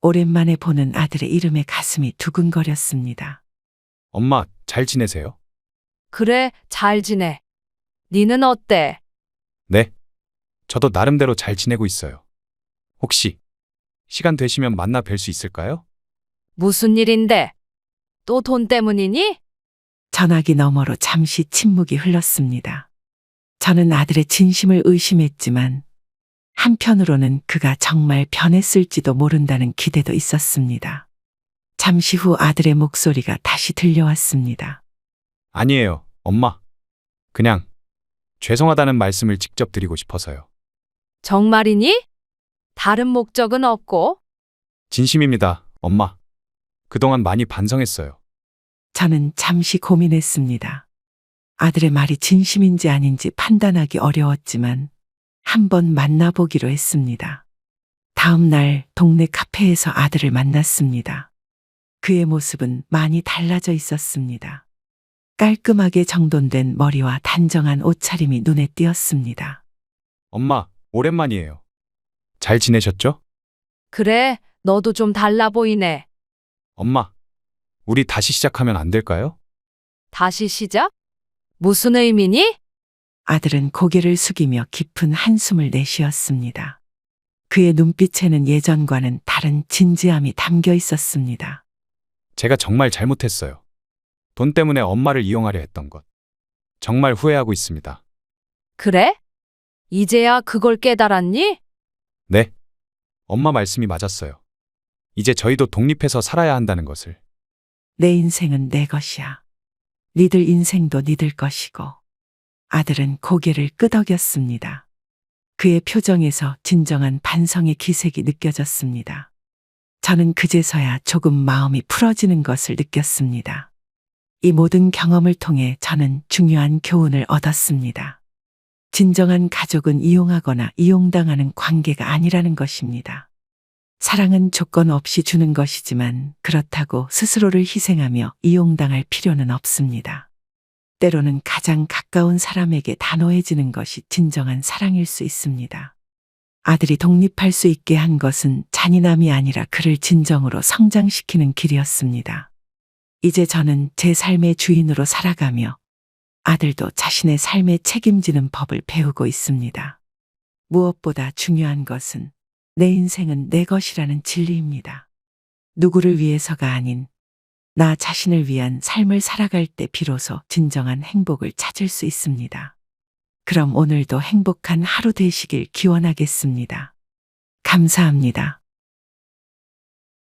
오랜만에 보는 아들의 이름에 가슴이 두근거렸습니다. 엄마, 잘 지내세요? 그래, 잘 지내. 니는 어때? 네. 저도 나름대로 잘 지내고 있어요. 혹시 시간 되시면 만나 뵐 수 있을까요? 무슨 일인데? 또 돈 때문이니? 전화기 너머로 잠시 침묵이 흘렀습니다. 저는 아들의 진심을 의심했지만 한편으로는 그가 정말 변했을지도 모른다는 기대도 있었습니다. 잠시 후 아들의 목소리가 다시 들려왔습니다. 아니에요, 엄마. 그냥 죄송하다는 말씀을 직접 드리고 싶어서요. 정말이니? 다른 목적은 없고? 진심입니다, 엄마. 그동안 많이 반성했어요. 저는 잠시 고민했습니다. 아들의 말이 진심인지 아닌지 판단하기 어려웠지만 한번 만나보기로 했습니다. 다음 날 동네 카페에서 아들을 만났습니다. 그의 모습은 많이 달라져 있었습니다. 깔끔하게 정돈된 머리와 단정한 옷차림이 눈에 띄었습니다. 엄마, 오랜만이에요. 잘 지내셨죠? 그래, 너도 좀 달라 보이네. 엄마, 우리 다시 시작하면 안 될까요? 다시 시작? 무슨 의미니? 아들은 고개를 숙이며 깊은 한숨을 내쉬었습니다. 그의 눈빛에는 예전과는 다른 진지함이 담겨 있었습니다. 제가 정말 잘못했어요. 돈 때문에 엄마를 이용하려 했던 것. 정말 후회하고 있습니다. 그래? 이제야 그걸 깨달았니? 네. 엄마 말씀이 맞았어요. 이제 저희도 독립해서 살아야 한다는 것을. 내 인생은 내 것이야. 니들 인생도 니들 것이고. 아들은 고개를 끄덕였습니다. 그의 표정에서 진정한 반성의 기색이 느껴졌습니다. 저는 그제서야 조금 마음이 풀어지는 것을 느꼈습니다. 이 모든 경험을 통해 저는 중요한 교훈을 얻었습니다. 진정한 가족은 이용하거나 이용당하는 관계가 아니라는 것입니다. 사랑은 조건 없이 주는 것이지만 그렇다고 스스로를 희생하며 이용당할 필요는 없습니다. 때로는 가장 가까운 사람에게 단호해지는 것이 진정한 사랑일 수 있습니다. 아들이 독립할 수 있게 한 것은 잔인함이 아니라 그를 진정으로 성장시키는 길이었습니다. 이제 저는 제 삶의 주인으로 살아가며 아들도 자신의 삶에 책임지는 법을 배우고 있습니다. 무엇보다 중요한 것은 내 인생은 내 것이라는 진리입니다. 누구를 위해서가 아닌 나 자신을 위한 삶을 살아갈 때 비로소 진정한 행복을 찾을 수 있습니다. 그럼 오늘도 행복한 하루 되시길 기원하겠습니다. 감사합니다.